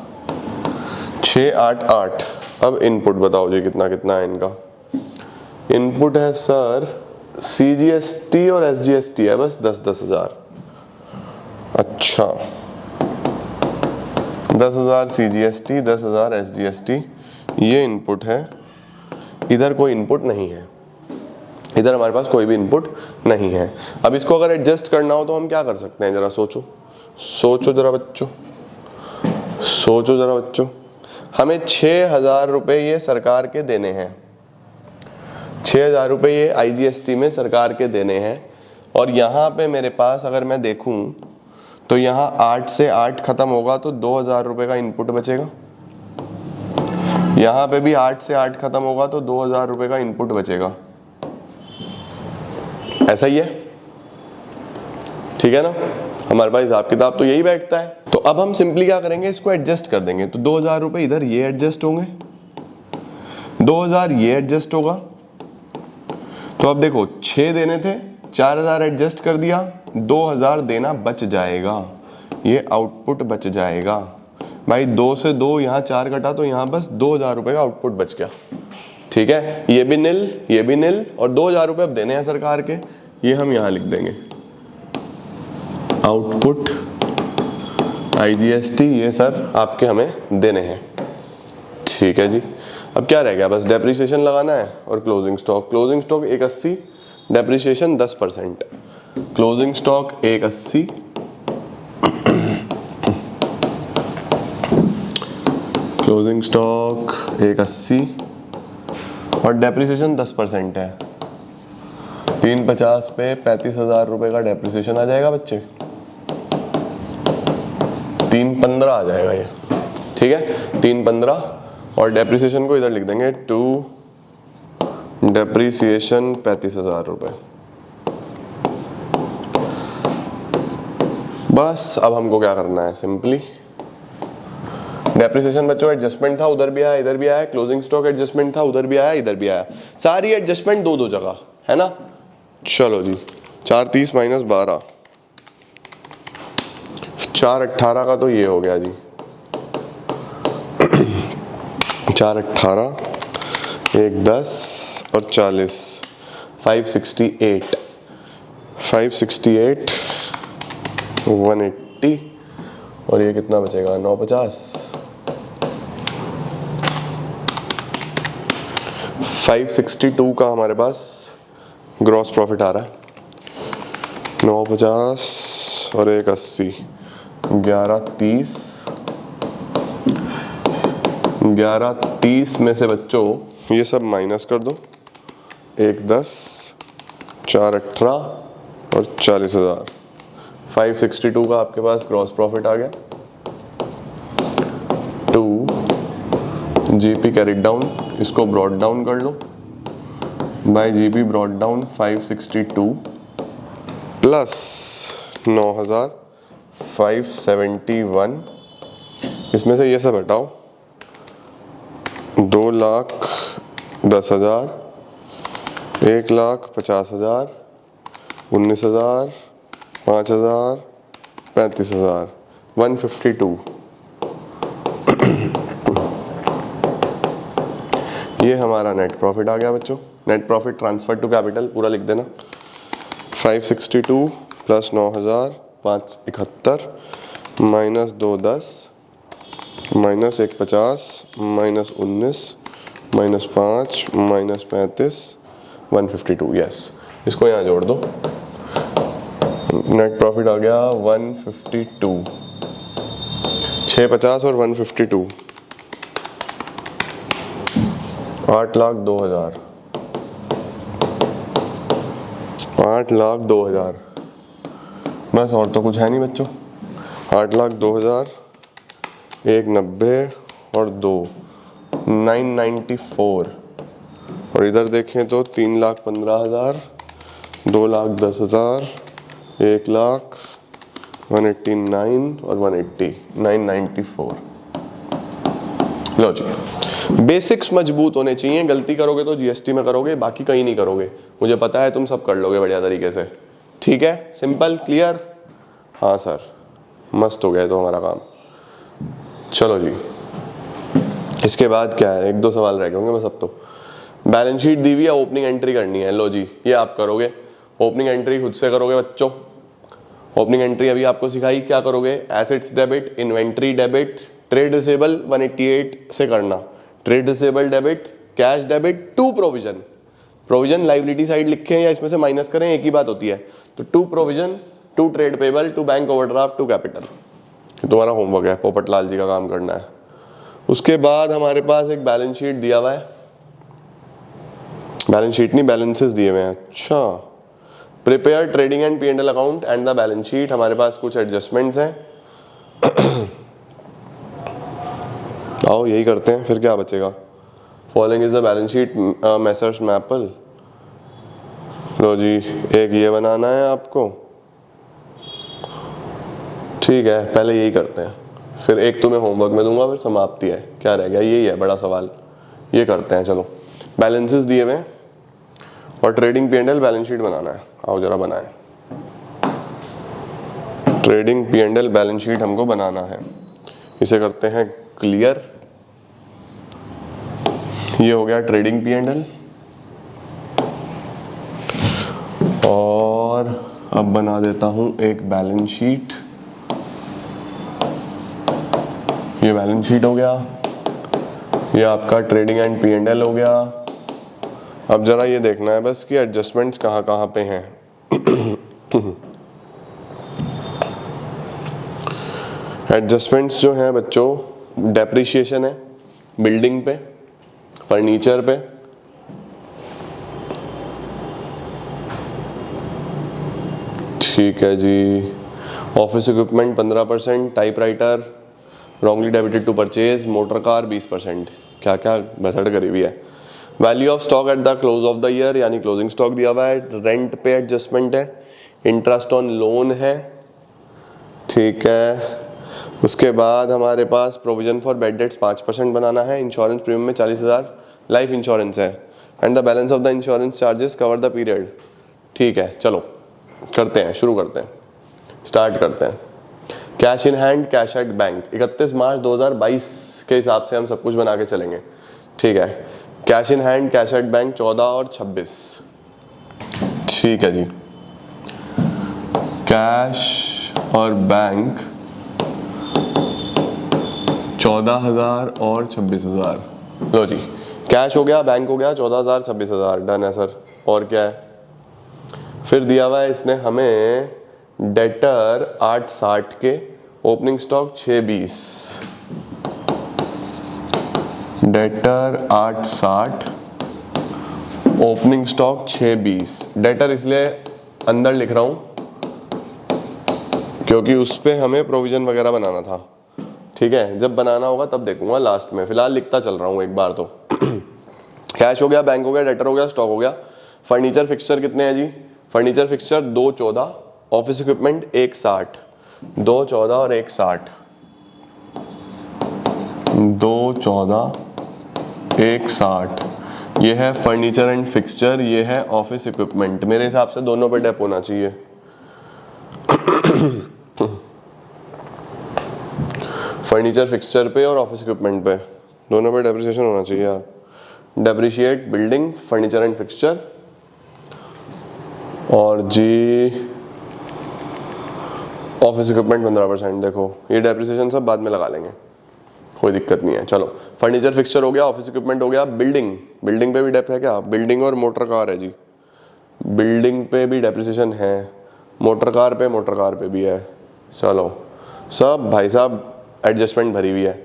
6, 8, 8। अब इनपुट बताओ जी कितना कितना है इनका। इनपुट है सर सीजीएसटी और एसजीएसटी है बस 10,000। अच्छा, 10,000 सीजीएसटी, 10,000 एसजीएसटी, ये इनपुट है। इधर कोई इनपुट नहीं है, इधर हमारे पास कोई भी इनपुट नहीं है। अब इसको अगर एडजस्ट करना हो तो हम क्या कर सकते हैं, जरा सोचो, सोचो जरा बच्चों, सोचो जरा बच्चों। हमें 6,000 रुपये ये सरकार के देने हैं। 6,000 रुपये ये आईजीएसटी में सरकार के देने हैं। और यहाँ पे मेरे पास अगर मैं देखूँ तो यहाँ 8 से 8 खत्म होगा तो 2,000 रुपये का इनपुट बचेगा। यहाँ पे भी 8 से 8 खत्म होगा तो 2,000 रुपये का इनपुट बचेगा। ऐसा ही है, ठीक है ना? हमारे पास हिसाब किताब तो यही बैठता है। तो अब हम सिंपली क्या करेंगे, इसको एडजस्ट कर देंगे। तो 2000 रुपये इधर ये एडजस्ट होंगे, 2000 ये एडजस्ट होगा। तो अब देखो 6 देने थे, 4000 एडजस्ट कर दिया, 2000 देना बच जाएगा, ये आउटपुट बच जाएगा भाई। 2 से 2 यहाँ 4 कटा, तो यहाँ बस 2000 रुपये का आउटपुट बच गया। ठीक है, ये भी निल, ये भी निल, और 2000 रुपये अब देने हैं सरकार के, ये हम यहाँ लिख देंगे आउटपुट IGST, ये सर आपके हमें देने हैं। ठीक है जी, अब क्या रह गया, बस डेप्रिसिएशन लगाना है और closing stock. Closing stock 180, depreciation 10%। Closing stock 180, closing stock 180 और डेप्रिसिएशन 10% है। 350 पे 35,000 रुपये का डेप्रिसिएशन आ जाएगा बच्चे, 315 आ जाएगा ये। ठीक है, 315, और डेप्रिसिएशन को इधर लिख देंगे 2 डेप्रिसिएशन 35,000 रुपये। बस अब हमको क्या करना है, सिंपली डेप्रिसिएशन बच्चों एडजस्टमेंट था, उधर भी आया इधर भी आया, क्लोजिंग स्टॉक एडजस्टमेंट था, उधर भी आया इधर भी आया, सारी एडजस्टमेंट दो जगह है ना। चलो जी, 430 - 12, 418 का तो ये हो गया जी, 418, 1 10 और 40, 568, 180, और ये कितना बचेगा, 950, 562 का हमारे पास ग्रॉस प्रॉफिट आ रहा है। 950 और 180, 1130, 1130 में से बच्चों ये सब माइनस कर दो, 1 10, 4 18 और 40,000, 562 का आपके पास ग्रॉस प्रॉफिट आ गया। 2 GP कैरिड डाउन, इसको ब्रॉड डाउन कर लो by GP brought down 562 plus 9,571, इसमें से ये सब हटाओ, 2,10,000, 1,50,000, 19,000, 5,000, 35,000, 152। ये हमारा नेट प्रॉफिट आ गया बच्चों। Net profit transfer to capital पूरा लिख देना, 562 plus 9,000, 571 minus 210 minus 150 minus 19 minus 5 minus 35, 152। Yes, इसको यहाँ जोड़ दो, नेट प्रॉफिट आ गया 152, 650 और 152, 8,02,000, 8,02,000, बस और तो कुछ है नहीं बच्चों। 8,02,000, 190 और 2, 994, और इधर देखें तो 3,15,000, 2,10,000, 1,00,000, 189 और 180, 994। लो जी, बेसिक्स मजबूत होने चाहिए। गलती करोगे तो GST में करोगे, बाकी कहीं नहीं करोगे। मुझे पता है तुम सब कर लोगे बढ़िया तरीके से। ठीक है, सिंपल, क्लियर। हाँ सर, मस्त हो गया तो हमारा काम। चलो जी, इसके बाद क्या है, 1-2 सवाल रह गए होंगे बस अब तो। बैलेंस शीट दी हुई है, ओपनिंग एंट्री करनी है। लो जी, ये आप करोगे, ओपनिंग एंट्री खुद से करोगे बच्चों। ओपनिंग एंट्री अभी आपको सिखाई, क्या करोगे, assets debit, inventory debit, trade receivable 188 से करना, trade receivable debit, cash debit, to provision. Provision liability side लिखें या इसमें से माइनस करें, एक ही बात होती है। तो to provision, to trade payable, to bank overdraft, to capital. तुम्हारा होमवर्क है, पोपट लाल जी का काम करना है। उसके बाद हमारे पास एक बैलेंस शीट दिया हुआ है, बैलेंस शीट नहीं, बैलेंसेस दिए हुए हैं। अच्छा, prepare trading and P&L account and the balance sheet. हमारे पास कुछ एडजस्टमेंट्स हैं, आओ यही करते हैं, फिर क्या बचेगा। Following is the balance sheet messrs Maple. लो जी, एक ये बनाना है आपको, ठीक है, पहले यही करते हैं, फिर एक तुम्हें होमवर्क में दूंगा, फिर समाप्ति है। क्या रह गया, यही है बड़ा सवाल, ये करते हैं। चलो, बैलेंसेस दिए हुए और ट्रेडिंग P&L बैलेंस शीट बनाना है। आओ जरा बनाएं, ट्रेडिंग P&L बैलेंस शीट हमको बनाना है। इसे करते हैं क्लियर। ये हो गया ट्रेडिंग P&L। और अब बना देता हूं एक बैलेंस शीट। ये बैलेंस शीट हो गया, ये आपका ट्रेडिंग एंड P&L हो गया। अब जरा ये देखना है बस कि एडजस्टमेंट्स कहाँ कहाँ पे हैं। एडजस्टमेंट्स जो हैं बच्चों, डेप्रिशिएशन है बिल्डिंग पे, फर्नीचर पे, ठीक है जी। Office equipment 15%, typewriter wrongly debited to purchase, motor car 20%। क्या क्या बसट करी हुई है। Value of stock at the close of the year, यानी क्लोजिंग स्टॉक दिया हुआ है। रेंट पे एडजस्टमेंट है, इंटरेस्ट ऑन लोन है, ठीक है। उसके बाद हमारे पास प्रोविजन फॉर बेड डेट्स 5% बनाना है। इंश्योरेंस प्रीमियम में 40,000 लाइफ इंश्योरेंस है, and the balance of the insurance charges cover the period. ठीक है, चलो करते हैं, शुरू करते हैं, स्टार्ट करते हैं। Cash in hand, cash at bank, 31 मार्च 2022 के हिसाब से हम सब कुछ बना के चलेंगे, ठीक है। Cash in hand, cash at bank 14 और 26, ठीक है जी। कैश और बैंक 14,000 और 26,000। लो जी, कैश हो गया, बैंक हो गया, 14,000 26,000, डन है सर। और क्या है, फिर दिया हुआ है इसने हमें डेटर 860 के, opening stock 620, debtor 860, opening stock 620। Debtor इसलिए अंदर लिख रहा हूँ क्योंकि उस पे हमें प्रोविजन वगैरह बनाना था, ठीक है। जब बनाना होगा तब देखूंगा लास्ट में, फिलहाल लिखता चल रहा हूँ एक बार तो। कैश हो गया, बैंक हो गया, डेटर हो गया, स्टॉक हो गया। फर्नीचर फिक्सचर कितने हैं जी, फर्नीचर फिक्सचर 214, ऑफिस इक्विपमेंट 160, 214 और 160, 214 160। ये है फर्नीचर एंड फिक्सचर, ये है ऑफिस इक्विपमेंट। मेरे हिसाब से दोनों पे डेप होना चाहिए। फर्नीचर फिक्सचर पे और ऑफिस इक्विपमेंट पे दोनों पे डेप्रिसिएशन होना चाहिए यार। Depreciate building, furniture and fixture, और जी ऑफिस इक्विपमेंट 15%। देखो ये डेप्रिसिएशन सब बाद में लगा लेंगे, कोई दिक्कत नहीं है। चलो, फर्नीचर फिक्सचर हो गया, ऑफिस इक्विपमेंट हो गया। बिल्डिंग, बिल्डिंग पे भी डेप है क्या, बिल्डिंग और मोटर कार है जी, बिल्डिंग पे भी डेप्रिसिएशन है, मोटर कार पे भी है। चलो सब भाई साहब एडजस्टमेंट भरी हुई है।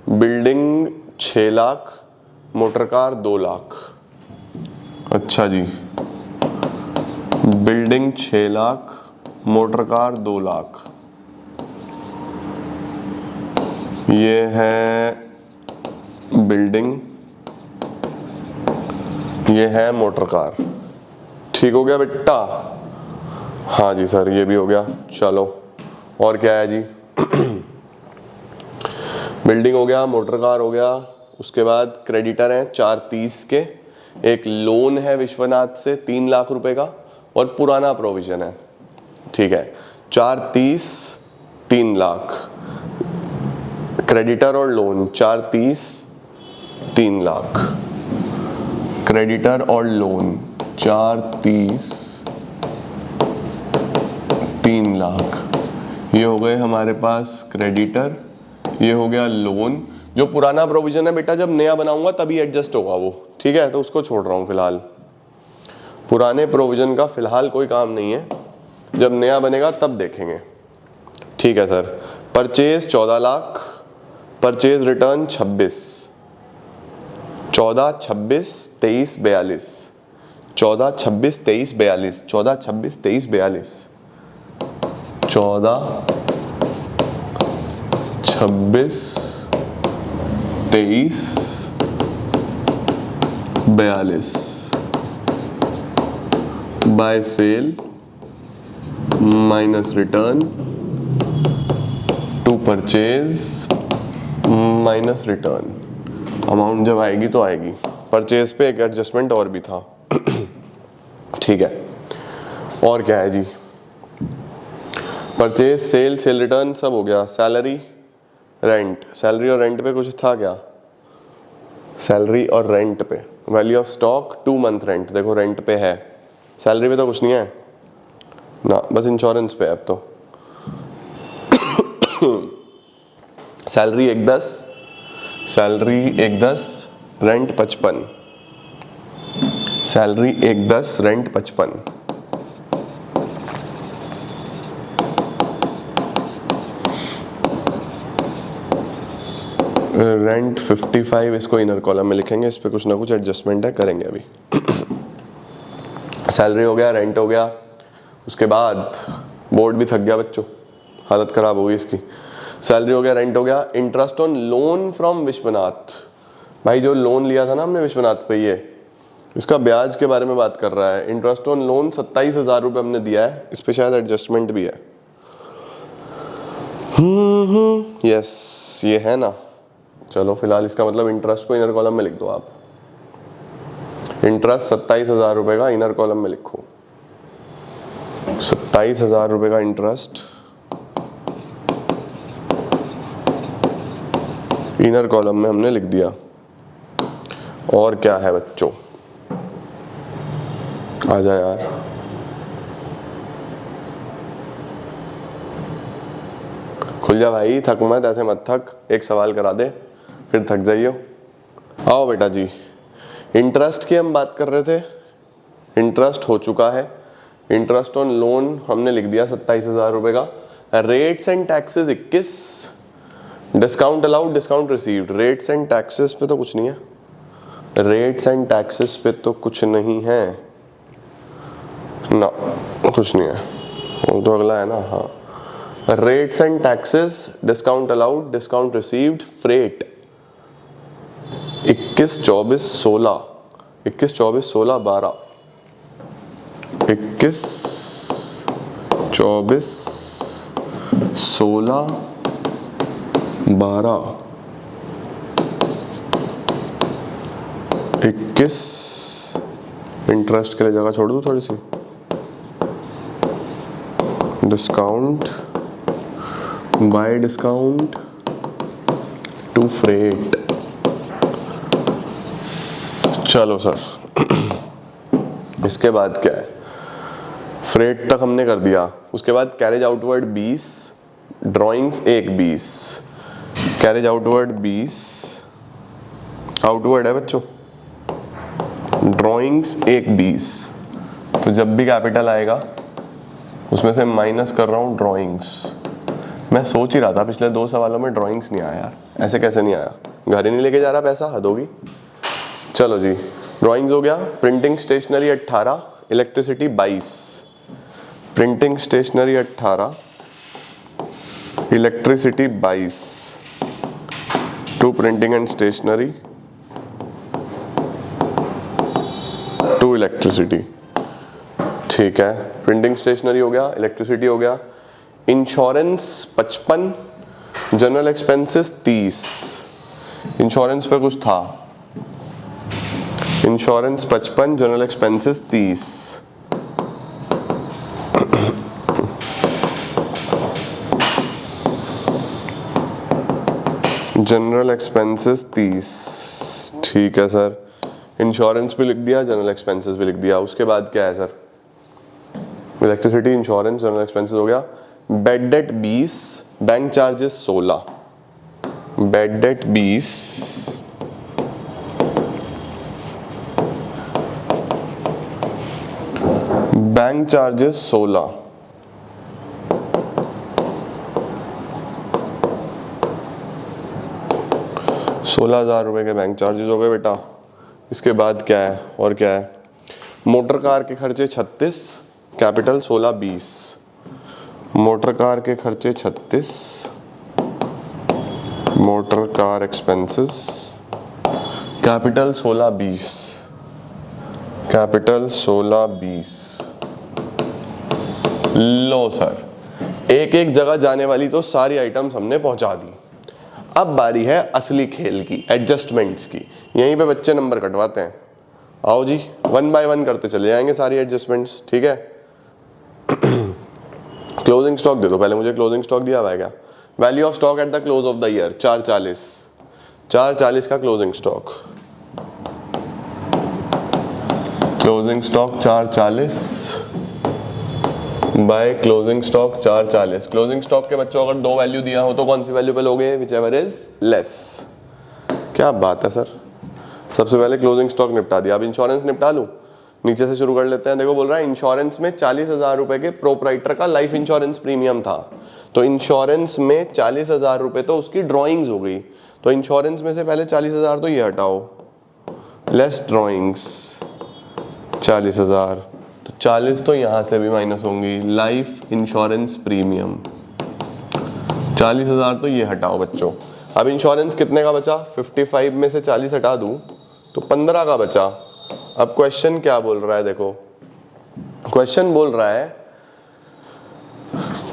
Building 6 lakh, motor car 2 lakh. अच्छा जी, building 6 lakh, motor car 2 lakh. ये है बिल्डिंग, ये है मोटर कार। ठीक हो गया बेटा, हाँ जी सर ये भी हो गया। चलो और क्या है जी, बिल्डिंग हो गया, मोटर कार हो गया। उसके बाद क्रेडिटर हैं 430 के, एक लोन है विश्वनाथ से 3 लाख रुपए का, और पुराना प्रोविजन है, ठीक है। 430 3 लाख, क्रेडिटर और लोन 430 3 लाख, क्रेडिटर और लोन 430 3 लाख। ये हो गए हमारे पास क्रेडिटर, ये हो गया लोन। जो पुराना प्रोविजन है बेटा जब नया बनाऊंगा तभी एडजस्ट होगा वो, ठीक है, तो उसको छोड़ रहा हूं फिलहाल। पुराने प्रोविजन का फिलहाल कोई काम नहीं है, जब नया बनेगा तब देखेंगे, ठीक है sir. Purchase 14 lakh, purchase return 26, 14 26 23 42, 14 26 23 42, 14 26 23 42, 14 26 23 42 by sale minus return to purchase minus return, amount जब आएगी तो आएगी। परचेज पे एक एडजस्टमेंट और भी था। ठीक है, और क्या है जी? परचेज, सेल, सेल रिटर्न सब हो गया। सैलरी, रेंट, सैलरी और रेंट पे कुछ था क्या? सैलरी और रेंट पे value of stock 2 month rent, देखो रेंट पे है, सैलरी पे तो कुछ नहीं है ना, बस इंश्योरेंस पे है अब तो। Salary 1/10, salary 1/10, rent 55, salary 1/10, rent 55। Rent 55, इसको इनर कॉलम में लिखेंगे, इस पे कुछ ना कुछ एडजस्टमेंट है, करेंगे अभी। सैलरी हो गया, रेंट हो गया, उसके बाद बोर्ड भी थक गया बच्चों, हालत खराब हो गई इसकी। सैलरी हो गया, रेंट हो गया। Interest on loan from Vishwanath, भाई जो लोन लिया था ना हमने विश्वनाथ पे, ये इसका ब्याज के बारे में बात कर रहा है। इंटरेस्ट ऑन लोन 27,000 रुपये हमने दिया है, इस पे शायद एडजस्टमेंट भी है। यस, ये है ना। चलो फिलहाल इसका मतलब इंटरेस्ट को इनर कॉलम में लिख दो आप। इंटरेस्ट 27,000 रुपये का इनर कॉलम में लिखो, 27,000 रुपये का इंटरेस्ट इनर कॉलम में हमने लिख दिया। और क्या है बच्चों? आ जा यार, खुल जा भाई, थक मत, ऐसे मत थक, एक सवाल करा दे फिर थक जाइयो। आओ बेटा जी, इंटरेस्ट की हम बात कर रहे थे, इंटरेस्ट हो चुका है। इंटरेस्ट ऑन लोन हमने लिख दिया 27,000 रुपये का। Rates and taxes 21, discount allowed, discount received. Rates and taxes पे तो कुछ नहीं है, रेट्स एंड टैक्सेस पे तो कुछ नहीं है ना, कुछ नहीं है, वो तो अगला है ना। हाँ, rates and taxes, discount allowed, discount received, freight 21, 24, 16, 21, 24, 16, 12, 21, 24, 16, 12, 21। Interest के लिए जगह छोड़ दूँ थोड़ी सी। Discount, by discount to freight. चलो सर, इसके बाद क्या है? फ्रेट तक हमने कर दिया, उसके बाद carriage outward 20, drawings 20, carriage outward 20, outward है बच्चों, ड्राइंग्स 20। तो जब भी कैपिटल आएगा उसमें से माइनस कर रहा हूँ ड्राइंग्स। मैं सोच ही रहा था पिछले 2 सवालों में ड्राइंग्स नहीं आया यार, ऐसे कैसे नहीं आया? घर ही नहीं लेके जा रहा पैसा, हद होगी। चलो जी, ड्राइंग्स हो गया। Printing stationery 18, electricity 22, printing stationery 18, electricity 22, to printing and stationery, to electricity. ठीक है, प्रिंटिंग स्टेशनरी हो गया, इलेक्ट्रिसिटी हो गया। इंश्योरेंस 55, जनरल एक्सपेंसेस 30, इंश्योरेंस पे कुछ था, insurance 55, general expenses 30। General expenses 30, ठीक है सर। इंश्योरेंस भी लिख दिया, जनरल एक्सपेंसेस भी लिख दिया। उसके बाद क्या है sir? Electricity, insurance, general expenses हो गया। Bed date 20, bank charges 16, bed date 20, bank charges 16, ₹16,000 के बैंक चार्जेस हो गए बेटा। इसके बाद क्या है? और क्या है? मोटर कार के खर्चे 36, कैपिटल 16-20, मोटर कार के खर्चे 36, motor car expenses, capital 16-20, capital 16-20। लो सर, एक एक जगह जाने वाली तो सारी आइटम्स हमने पहुंचा दी। अब बारी है असली खेल की, एडजस्टमेंट्स की। यहीं पे बच्चे नंबर कटवाते हैं। आओ जी, 1 बाय 1 करते चले जाएंगे सारी एडजस्टमेंट्स, ठीक है। क्लोजिंग स्टॉक दे दो पहले मुझे, क्लोजिंग स्टॉक दिया हुआ है क्या? Value of stock at the close of the year 440, 440 का closing stock. Closing stock 440 by closing stock 440। Closing stock के बच्चों अगर दो वैल्यू दिया हो तो कौन सी वैल्यू पे लोगे? Which ever is less. क्या बात है सर, सबसे पहले क्लोजिंग स्टॉक निपटा दिया, अब इंश्योरेंस निपटा लूं? नीचे से शुरू कर लेते हैं। देखो बोल रहा है इंश्योरेंस में 40,000 रुपए के प्रोपराइटर का लाइफ इंश्योरेंस प्रीमियम था, तो इंश्योरेंस में 40,000 रुपए तो उसकी ड्रॉइंग्स हो गई। तो इंश्योरेंस में से पहले 40,000 तो ये हटाओ, लेस ड्रॉइंग्स 40,000, तो 40 तो यहां से भी माइनस होंगी। लाइफ इंश्योरेंस प्रीमियम 40,000 तो ये हटाओ बच्चों। अब इंश्योरेंस कितने का बचा? 55 में से 40 हटा दूं तो 15 का बचा। अब क्वेश्चन क्या बोल रहा है? देखो क्वेश्चन बोल रहा है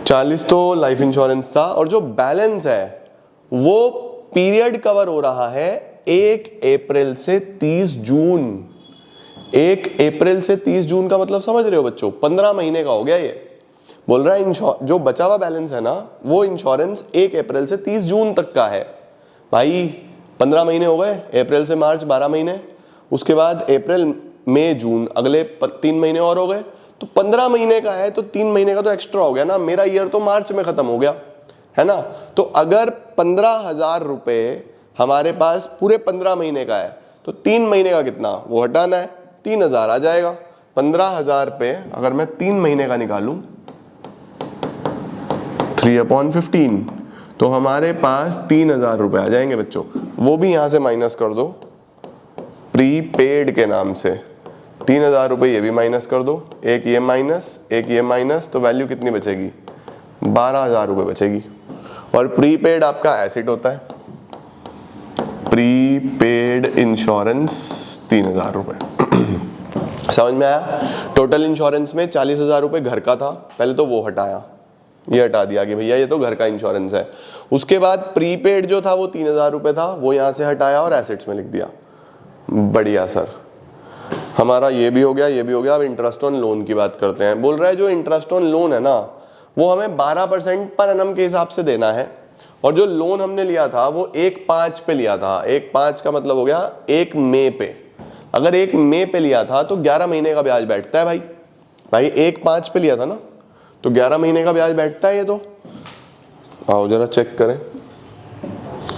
40 तो लाइफ इंश्योरेंस था और जो बैलेंस है वो पीरियड कवर हो रहा है 1 अप्रैल से 30 जून। 1 अप्रैल से 30 जून का मतलब समझ रहे हो बच्चों? 15 महीने का हो गया ये। बोल रहा है जो बचा हुआ बैलेंस है ना वो इंश्योरेंस 1 अप्रैल से 30 जून तक का है। भाई 15 महीने हो गए, अप्रैल से मार्च 12 महीने, उसके बाद अप्रैल मई जून अगले 3 महीने और हो गए, तो 15 महीने का है तो 3 महीने का तो एक्स्ट्रा हो गया ना। मेरा ईयर तो मार्च में खत्म हो गया है ना। तो अगर 15,000 रुपए हमारे पास पूरे 15 महीने का है तो 3 महीने का कितना वो हटाना है, 3,000 आ जाएगा। 15,000 पे अगर मैं 3 महीने का निकालूं 3/15 तो हमारे पास 3,000 रुपए आ जाएंगे बच्चों। वो भी यहां से माइनस कर दो प्रीपेड के नाम से, 3,000 रुपए ये भी माइनस कर दो, एक ये माइनस एक ये माइनस, तो वैल्यू कितनी बचेगी? 12,000 रुपए बचेगी। और प्रीपेड आपका एसेट होता है, प्रीपेड इंश्योरेंस 3,000 रुपए। समझ में आया? टोटल इंश्योरेंस में 40,000 रुपए घर का था, पहले तो वो हटाया, ये हटा दिया कि भैया ये तो घर का इंश्योरेंस है। उसके बाद प्रीपेड जो था वो 3,000 रुपए था, वो यहां से हटाया और एसेट्स में लिख दिया। बढ़िया सर, हमारा ये भी हो गया, ये भी हो गया। अब इंटरेस्ट ऑन लोन की बात करते हैं। बोल रहा है जो इंटरेस्ट ऑन लोन है ना वो हमें 12% पर एनम के हिसाब से देना है, और जो लोन हमने लिया था वो 1/5 पे लिया था। 1/5 का मतलब हो गया 1 मई पे। अगर 1 मई पे लिया था तो 11 महीने का ब्याज बैठता है। भाई 1/5 पे लिया था ना तो 11 महीने का ब्याज बैठता है ये। तो आओ जरा चेक करें,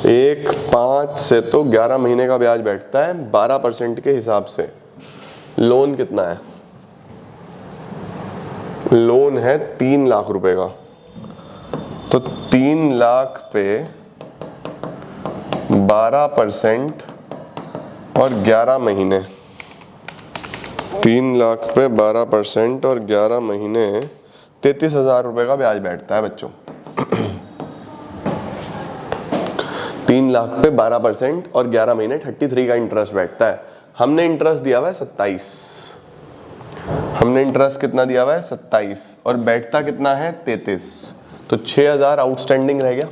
1/5 से तो 11 महीने का ब्याज बैठता है 12% के हिसाब से। लोन कितना है? लोन है 3 लाख रुपए का, तो 3 लाख पे 12% और 11 महीने, 3 लाख पे 12% और 11 महीने 33,000 रुपए का ब्याज बैठता है बच्चों। 3 लाख पे 12% और 11 महीने 33 का इंटरेस्ट बैठता है। हमने इंटरेस्ट दिया हुआ है 27, हमने इंटरेस्ट कितना दिया हुआ है 27, और बैठता कितना है 33, तो 6,000 आउटस्टैंडिंग रह गया।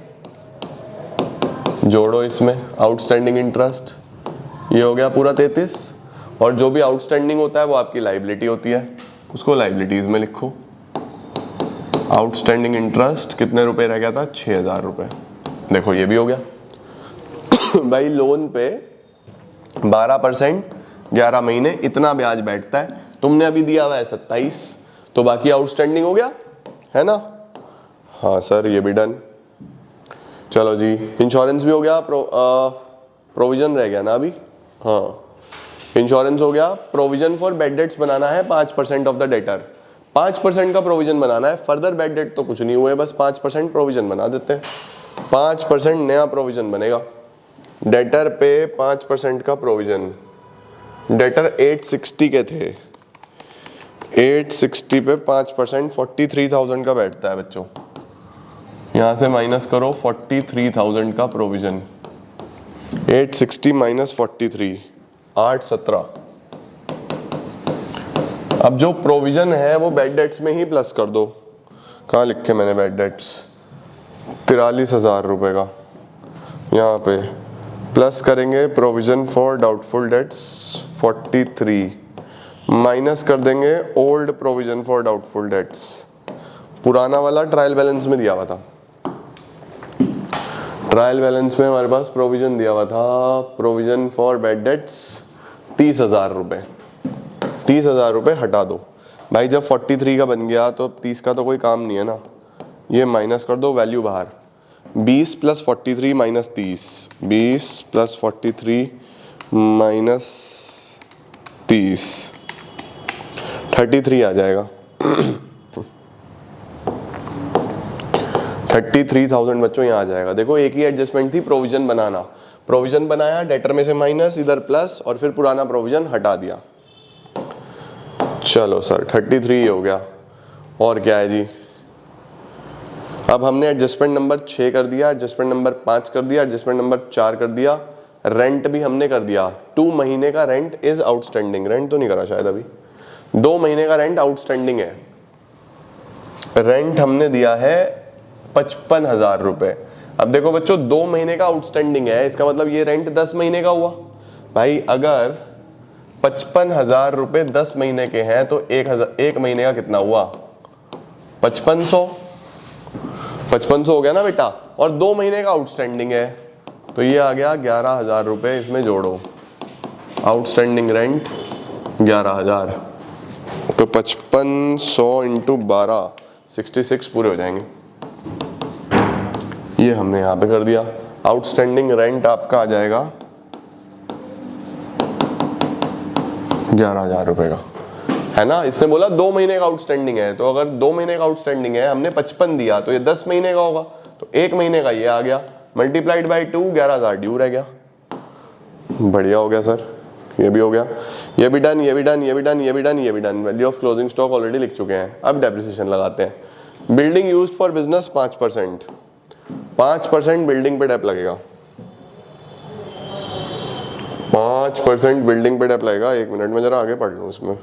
जोड़ो इसमें आउटस्टैंडिंग इंटरेस्ट, ये हो गया पूरा 33, और जो भी आउटस्टैंडिंग होता है वो आपकी लाइबिलिटी होती है, उसको लाइबिलिटीज में लिखो। आउटस्टैंडिंग इंटरेस्ट कितने रुपए रह गया था? 6,000 रुपए। देखो ये भी हो गया। भाई लोन पे 12% 11 महीने इतना ब्याज बैठता है, तुमने अभी दिया हुआ है 27, तो बाकी आउटस्टैंडिंग हो गया है ना। हाँ सर ये भी डन। चलो जी, इंश्योरेंस भी हो गया, प्रोविजन रह गया ना अभी। हाँ इंश्योरेंस हो गया। प्रोविजन फॉर बैड डेट्स बनाना है 5% ऑफ द डेटर, 5% का प्रोविजन बनाना है। फर्दर बैड डेट तो कुछ नहीं हुए, बस 5% प्रोविजन बना देते हैं। 5% नया प्रोविजन बनेगा डेटर पे, 5% का प्रोविजन। डेटर 860 के थे, 860 पे 5% 43,000 का बैठता है बच्चों। यहां से माइनस करो 43,000 का प्रोविजन, 860 माइनस 43, 817। अब जो प्रोविजन है वो बैड डेट्स में ही प्लस कर दो, कहाँ लिखे मैंने बैड डेट्स, 43,000 रुपये का यहाँ पे, प्लस करेंगे provision for doubtful dates 43, minus कर देंगे old provision for doubtful dates, पुराना वाला ट्रायल बैलेंस में दिया हुआ था, ट्रायल बैलेंस में हमारे पास प्रोविजन दिया हुआ था, प्रोविजन फॉर बैड डेट्स 30,000 रुपये, 30,000 रुपये हटा दो भाई। जब 43 का बन गया तो 30 का तो कोई काम नहीं है ना, ये माइनस कर दो, वैल्यू बाहर, 20 + 43 - 30, 20 + 43 - 30, 33 आ जाएगा। 33,000 बच्चों यहाँ आ जाएगा। देखो एक ही एडजस्टमेंट थी, प्रोविजन बनाना, प्रोविजन बनाया, डेटर में से माइनस, इधर प्लस, और फिर पुराना प्रोविजन हटा दिया। चलो सर 33 हो गया, और क्या है जी। अब हमने एडजस्टमेंट नंबर 6 कर दिया, एडजस्टमेंट नंबर 5 कर दिया, एडजस्टमेंट नंबर 4 कर दिया, रेंट भी हमने कर दिया। 2 महीने का रेंट इज आउटस्टैंडिंग, रेंट तो नहीं करा शायद अभी, 2 महीने का रेंट आउटस्टैंडिंग है। रेंट हमने दिया है 55,000 रुपये। अब देखो बच्चों 2 महीने का आउटस्टैंडिंग है, इसका मतलब ये रेंट 10 महीने का हुआ भाई। अगर 55,000 रुपये 10 महीने के हैं तो 1 महीने का कितना हुआ, 5500, 5500 हो गया ना बेटा। और 2 महीने का आउटस्टैंडिंग है तो ये आ गया 11,000 रुपये, इसमें जोड़ो, आउटस्टैंडिंग रेंट 11,000, तो 5500 × 12, 66 पूरे हो जाएंगे। ये हमने यहाँ पे कर दिया। आउटस्टैंडिंग रेंट आपका आ जाएगा 11,000 रुपये का, है ना। इसने बोला 2 महीने का आउटस्टैंडिंग है, तो अगर 2 महीने का आउटस्टैंडिंग है, हमने 55 दिया तो ये 10 महीने का होगा, तो 1 महीने का ये आ गया, मल्टीप्लाइड बाई 2, 11,000 ड्यू रह गया। बढ़िया हो गया सर, ये भी हो गया, ये भी डन, ये भी डन, ये भी डन, ये भी डन, ये भी done. Value of closing stock already लिख चुके हैं। अब डेप्रिसिएशन लगाते हैं। Building used for business 5%, 5% building पे डेप लगेगा, 5% बिल्डिंग पे डेप लगेगा। 1 मिनट में जरा आगे पढ़ लूँ इसमें।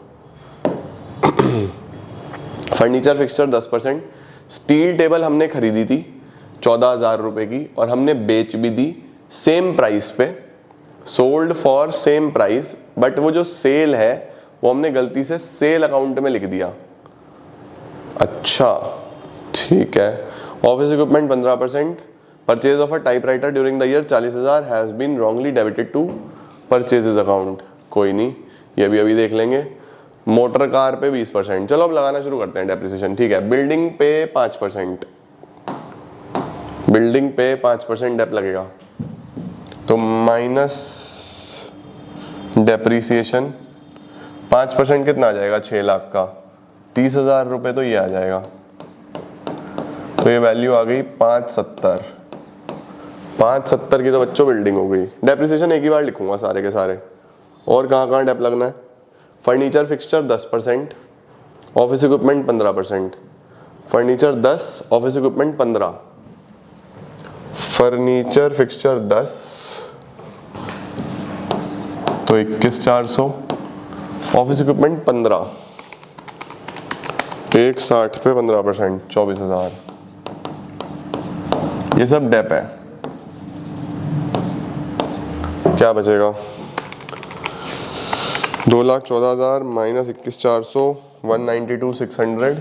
फर्नीचर फिक्सचर 10%, स्टील टेबल हमने खरीदी थी 14,000 रुपये की और हमने बेच भी दी सेम प्राइस पे, sold for same price, but वो जो सेल है वो हमने गलती से सेल अकाउंट में लिख दिया। अच्छा ठीक है। Office equipment 15%, purchase of a typewriter during the year 40,000 has been wrongly debited to purchases account, कोई नहीं, ये भी अभी देख लेंगे। मोटर कार पे 20%, चलो अब लगाना शुरू करते हैं डेप्रिसिएशन, ठीक है। बिल्डिंग पे 5%, बिल्डिंग पे 5% डेप लगेगा, तो माइनस डेप्रिसिएशन 5% कितना आ जाएगा, 6 लाख का, 30,000 रुपये तो ये आ जाएगा, तो ये वैल्यू आ गई 570, 570 की तो बच्चों बिल्डिंग हो गई। डेप्रिसिएशन एक ही बार लिखूंगा सारे के सारे, और कहाँ कहाँ डेप लगना है। Furniture fixture 10%, office equipment 15%, furniture 10, office equipment 15, furniture fixture 10 तो 21,400, ऑफिस इक्विपमेंट 15, 160 पे 15%, 24,000, ये सब डेप है। क्या बचेगा, 2,14,000 माइनस 21,400, 192,600,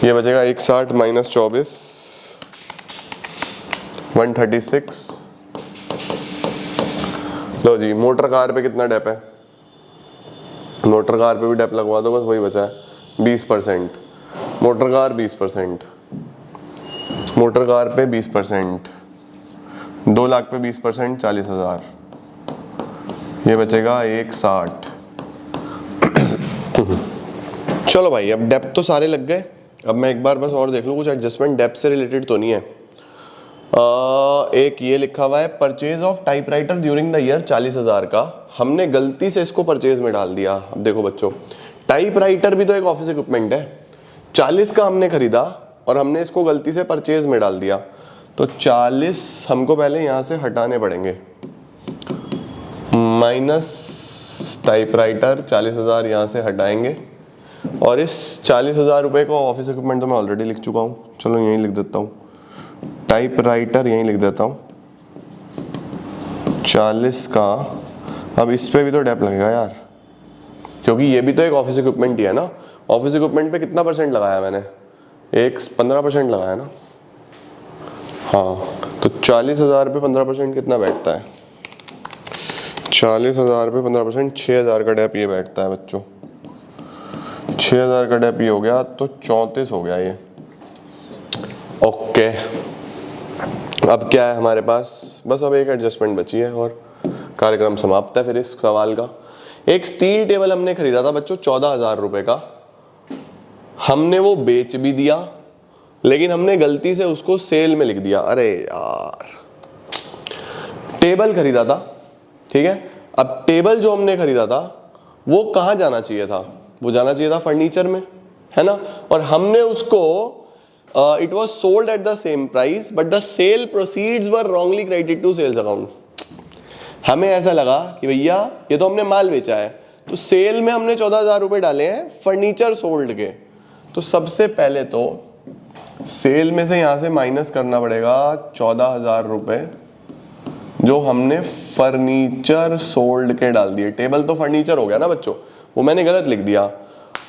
ये बचेगा 160 माइनस 24, 136। लो जी, मोटर कार पे कितना डेप है, मोटर कार पे भी डेप लगवा दो, बस वही बचा है 20%, मोटर कार 20%, मोटर कार पे 20%, 2 लाख पे 20%, 40,000, ये बचेगा 160। चलो भाई, अब डेप तो सारे लग गए। अब मैं एक बार बस और देख लूँ कुछ एडजस्टमेंट डेप से रिलेटेड तो नहीं है। एक ये लिखा हुआ है purchase of typewriter during the year 40,000 का, हमने गलती से इसको परचेज में डाल दिया। अब देखो बच्चों, टाइपराइटर भी तो एक ऑफिस इक्विपमेंट है, 40 का हमने खरीदा और हमने इसको गलती से परचेज में डाल दिया, तो 40 हमको पहले यहाँ से हटाने पड़ेंगे, माइनस टाइपराइटर 40,000 यहाँ से हटाएंगे, और इस 40,000 रुपये को ऑफिस इक्विपमेंट तो मैं ऑलरेडी लिख चुका हूँ, चलो यहीं लिख देता हूँ, टाइपराइटर यहीं लिख देता हूँ 40 का। अब इस पे भी तो डेप लगेगा यार, क्योंकि ये भी तो एक ऑफिस इक्विपमेंट ही है ना। ऑफिस इक्विपमेंट पे कितना परसेंट लगाया मैंने, 15% लगाया ना। हाँ, तो 40,000 पे 15% कितना बैठता है, 40,000 पे 15% 6,000 का डेप ये बैठता है बच्चों। 6,000 का डेप ये हो गया तो 34 हो गया ये। ओके, अब क्या है हमारे पास, बस अब एक एडजस्टमेंट बची है और कार्यक्रम समाप्त है फिर इस सवाल का। एक स्टील टेबल हमने खरीदा था बच्चों 14,000 रुपए का, हमने वो बेच भी दिया लेकिन हमने गलती से उसको सेल में लिख दिया। अरे यार, टेबल खरीदा था, ठीक है। अब टेबल जो हमने खरीदा था वो कहाँ जाना चाहिए था, वो जाना चाहिए था फर्नीचर में, है ना। और हमने उसको it was sold at the same price but the sale proceeds were wrongly credited to sales account. हमें ऐसा लगा कि भैया ये तो हमने माल बेचा है, तो सेल में हमने 14,000 रुपए डाले हैं फर्नीचर सोल्ड के। तो सबसे पहले तो सेल में से यहां से माइनस करना पड़ेगा 14,000 रुपए जो हमने फर्नीचर सोल्ड के डाल दिए। टेबल तो फर्नीचर हो गया ना बच्चों, वो मैंने गलत लिख दिया।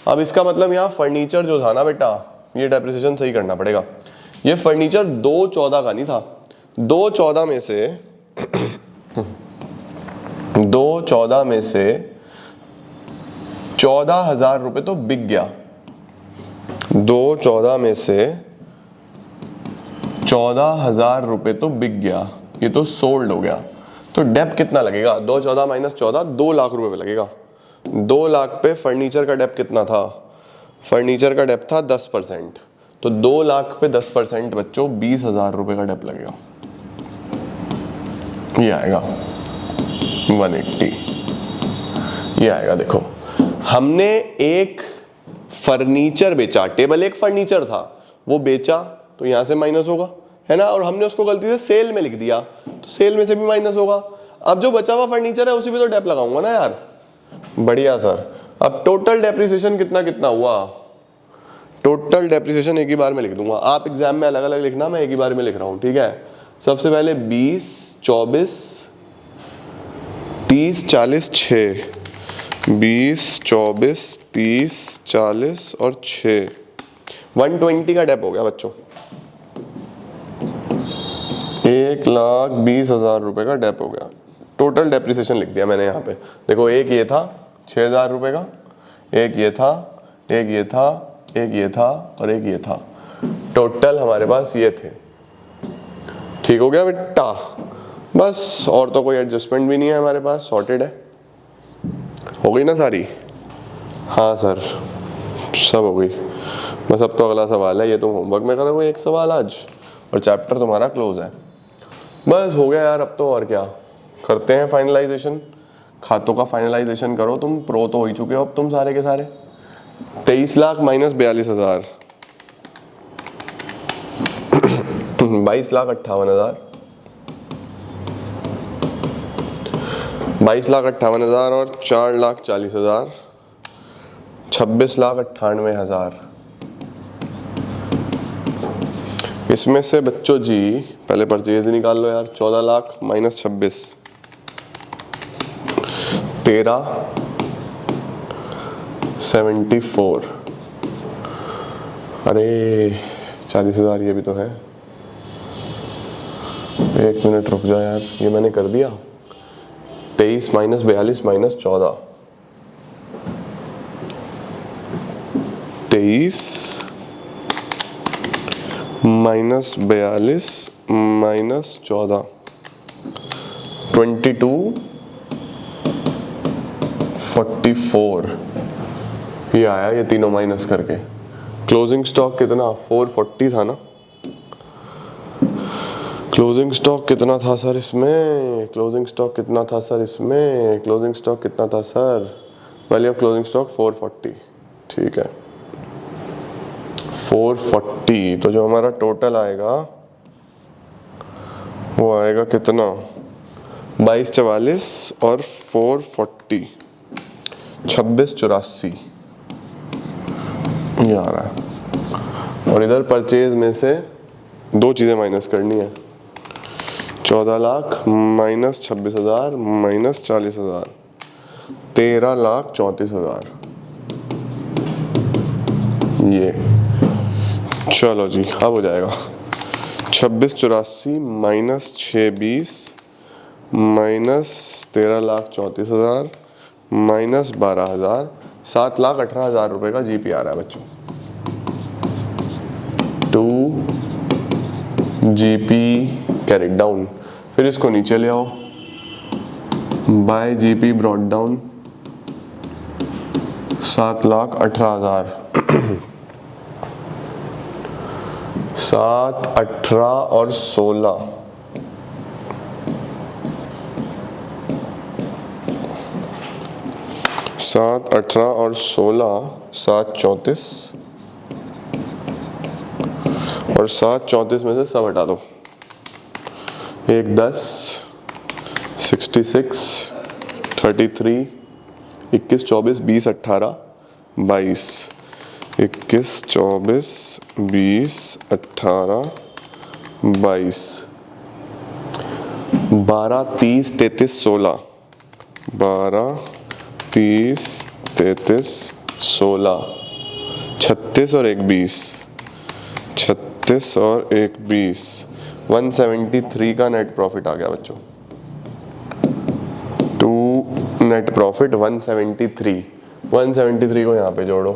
अब इसका मतलब यहाँ फर्नीचर जो था ना बेटा, ये डेप्रिसिएशन सही करना पड़ेगा। ये फर्नीचर 214 का नहीं था, 214 में से 214 में से 14,000 रुपए तो बिक गया, 214 में से 14,000 रुपए तो बिक गया, ये तो सोल्ड हो गया। तो डेप कितना लगेगा, 214 माइनस 14, 2 लाख रुपए पे लगेगा। 2 लाख पे फर्नीचर का डेप कितना था, फर्नीचर का डेप था 10%, तो 2 लाख पे 10% बच्चों 20,000 रुपए का डेप लगेगा। ये आएगा 180, ये आएगा। देखो हमने एक फर्नीचर बेचा, टेबल एक फर्नीचर था, वो बेचा तो यहां से माइनस होगा, है ना। और हमने उसको गलती से सेल में लिख दिया तो सेल में से भी माइनस होगा। अब जो बचा हुआ फर्नीचर है उसी पे तो डेप लगाऊंगा ना यार। बढ़िया सर। अब टोटल डेप्रिसिएशन कितना कितना हुआ, टोटल डेप्रिसिएशन एक ही बार में लिख दूंगा, आप एग्जाम में अलग अलग लिखना, मैं एक ही बार में लिख रहा हूं, ठीक है। सबसे पहले 20, 24, 30, 40, 6, 20, 24, 30, 40 और 6, 120 का डेप हो गया बच्चों। 1,20,000 रुपए का डेप हो गया। टोटल डेप्रिसिएशन लिख दिया मैंने यहाँ पे। देखो एक ये था 6,000 रुपए का, एक ये था, एक ये था, एक ये था और एक ये था। टोटल हमारे पास ये थे। ठीक हो गया बेटा, बस और तो कोई एडजस्टमेंट भी नहीं है हमारे पास, सॉर्टेड है। हो गई ना सारी? हाँ सर, सब हो गई। बस अब तो अगला सवाल है, ये तुम होमवर्क में करोगे एक सवाल आज और चैप्टर तुम्हारा क्लोज है। बस हो गया यार, अब तो और क्या करते हैं, फाइनलाइजेशन, खातों का फाइनलाइजेशन करो। तुम प्रो तो हो ही चुके हो अब तुम सारे के सारे। 23 लाख माइनस 42,000 22,58,000, 22,58,000 और 4,40,000, 26,98,000। इसमें से बच्चों जी पहले परचेज निकाल लो यार। 14 लाख माइनस 26, 13,74। अरे 40,000 ये भी तो है। एक मिनट रुक जा यार, ये मैंने कर दिया। 23 माइनस 42 माइनस 14, 23 माइनस 42 माइनस 14, 22,44। ये आया, ये तीनों माइनस करके। क्लोजिंग स्टॉक कितना, 440 था ना। क्लोजिंग स्टॉक कितना था सर इसमें, क्लोजिंग स्टॉक कितना था सर इसमें, क्लोजिंग स्टॉक कितना था sir, value of closing stock 440। ठीक है 440, तो जो हमारा टोटल आएगा वो आएगा कितना, 2244 और 440, 2684। ये आ रहा है। और इधर परचेज में से दो चीज़ें माइनस करनी है, 14 लाख माइनस 26,000 माइनस 40,000, 13,34,000। ये चलो जी, अब हो जाएगा 26,84 माइनस 620 माइनस 13,34,000 माइनस 12,000, 7,18,000 रुपये का जीपी आ रहा है बच्चों। 2 जीपी कैरी डाउन, फिर इसको नीचे ले आओ, बाय जीपी ब्रॉड डाउन 7,18,000। 7, 18 और 16, 7, 18 और 16, 7, 34 और 7, 34 में से सब हटा दो, 1, 10, 66, 33, 21, 24, 20, 18, 22, 21, 24, 20, 18, 22, 12, 30, 33, 16, 12, 30, 33, 16, 36 और 1, 20, 36 और 1, 20, 173 का नेट प्रॉफिट आ गया बच्चों। टू नेट प्रॉफिट 173, 173 को यहाँ पे जोड़ो।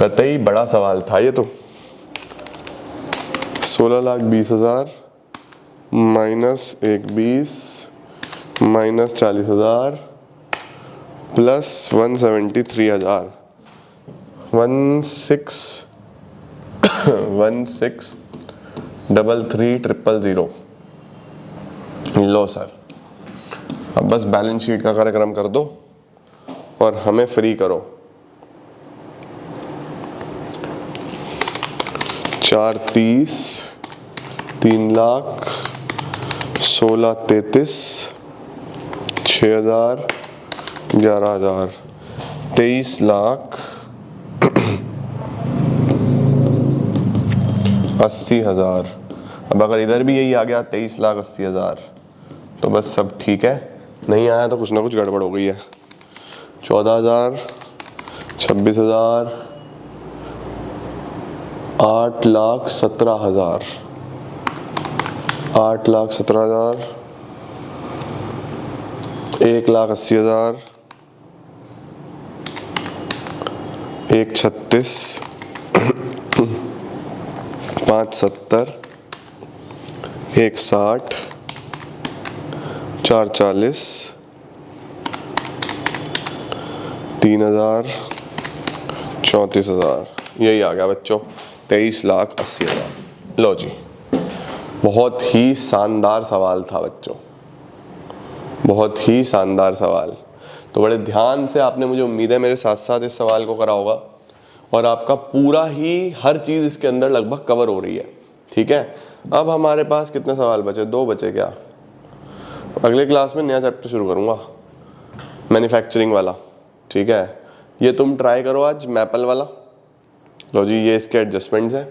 कतई बड़ा सवाल था ये तो। 16,20,000 माइनस 1, 20 माइनस 40,000 प्लस 173,000, 16,33,000। लो सर, अब बस बैलेंस शीट का कार्यक्रम कर दो और हमें फ्री करो। 4,30, 3,00,000, 16,33, 6,000, 11,000, 23,80,000। अब अगर इधर भी यही आ गया 23,80,000 तो बस सब ठीक है, नहीं आया तो कुछ ना कुछ गड़बड़ हो गई है। 14,000, 26,000, 8,17,000, 8,17,000, 1,80,000, 1,36, 5,70, 1,60, 4,40, 3,000, 34,000। यही आ गया बच्चों 23,80,000। लो जी, बहुत ही शानदार सवाल था बच्चों, बहुत ही शानदार सवाल। तो बड़े ध्यान से आपने, मुझे उम्मीद है मेरे साथ साथ इस सवाल को करा होगा और आपका पूरा ही हर चीज़ इसके अंदर लगभग कवर हो रही है। ठीक है, अब हमारे पास कितने सवाल बचे? 2 बचे क्या? अगले क्लास में नया चैप्टर शुरू करूँगा, मैन्युफैक्चरिंग वाला। ठीक है, ये तुम ट्राई करो आज मैपल वाला। लो जी, ये इसके एडजस्टमेंट्स हैं।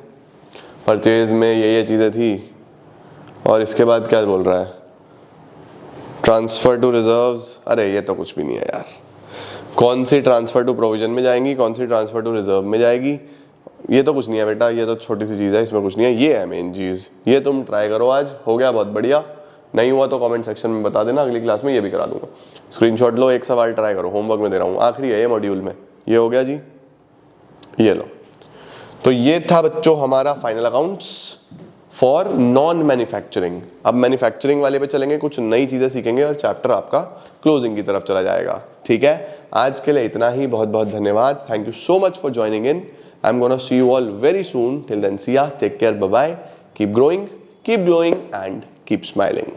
परचेज में ये चीज़ें थी और इसके बाद क्या बोल रहा है? Transfer to reserves. अरे ये तो कुछ भी नहीं है यार, कौन सी ट्रांसफ़र टू प्रोविजन में जाएंगी, कौन सी ट्रांसफ़र टू रिजर्व में जाएगी, ये तो कुछ नहीं है बेटा, ये तो छोटी सी चीज़ है, इसमें कुछ नहीं है। ये है मेन चीज़, ये तुम ट्राई करो आज। हो गया, बहुत बढ़िया। नहीं हुआ तो कमेंट सेक्शन में बता देना, अगली क्लास में ये भी करा दूंगा। स्क्रीनशॉट लो, एक सवाल ट्राई करो, होमवर्क में दे रहा हूँ, आखिरी है ये मॉड्यूल में। ये हो गया जी, ये लो। तो ये था बच्चों हमारा final accounts for non manufacturing. अब मैन्युफैक्चरिंग वाले पे चलेंगे, कुछ नई चीज़ें सीखेंगे और चैप्टर आपका क्लोजिंग की तरफ चला जाएगा। ठीक है, आज के लिए इतना ही। बहुत बहुत धन्यवाद। Thank you so much for joining in. I am gonna see you all very soon. Till then, see ya, take care, bye bye, keep growing, keep glowing and keep smiling.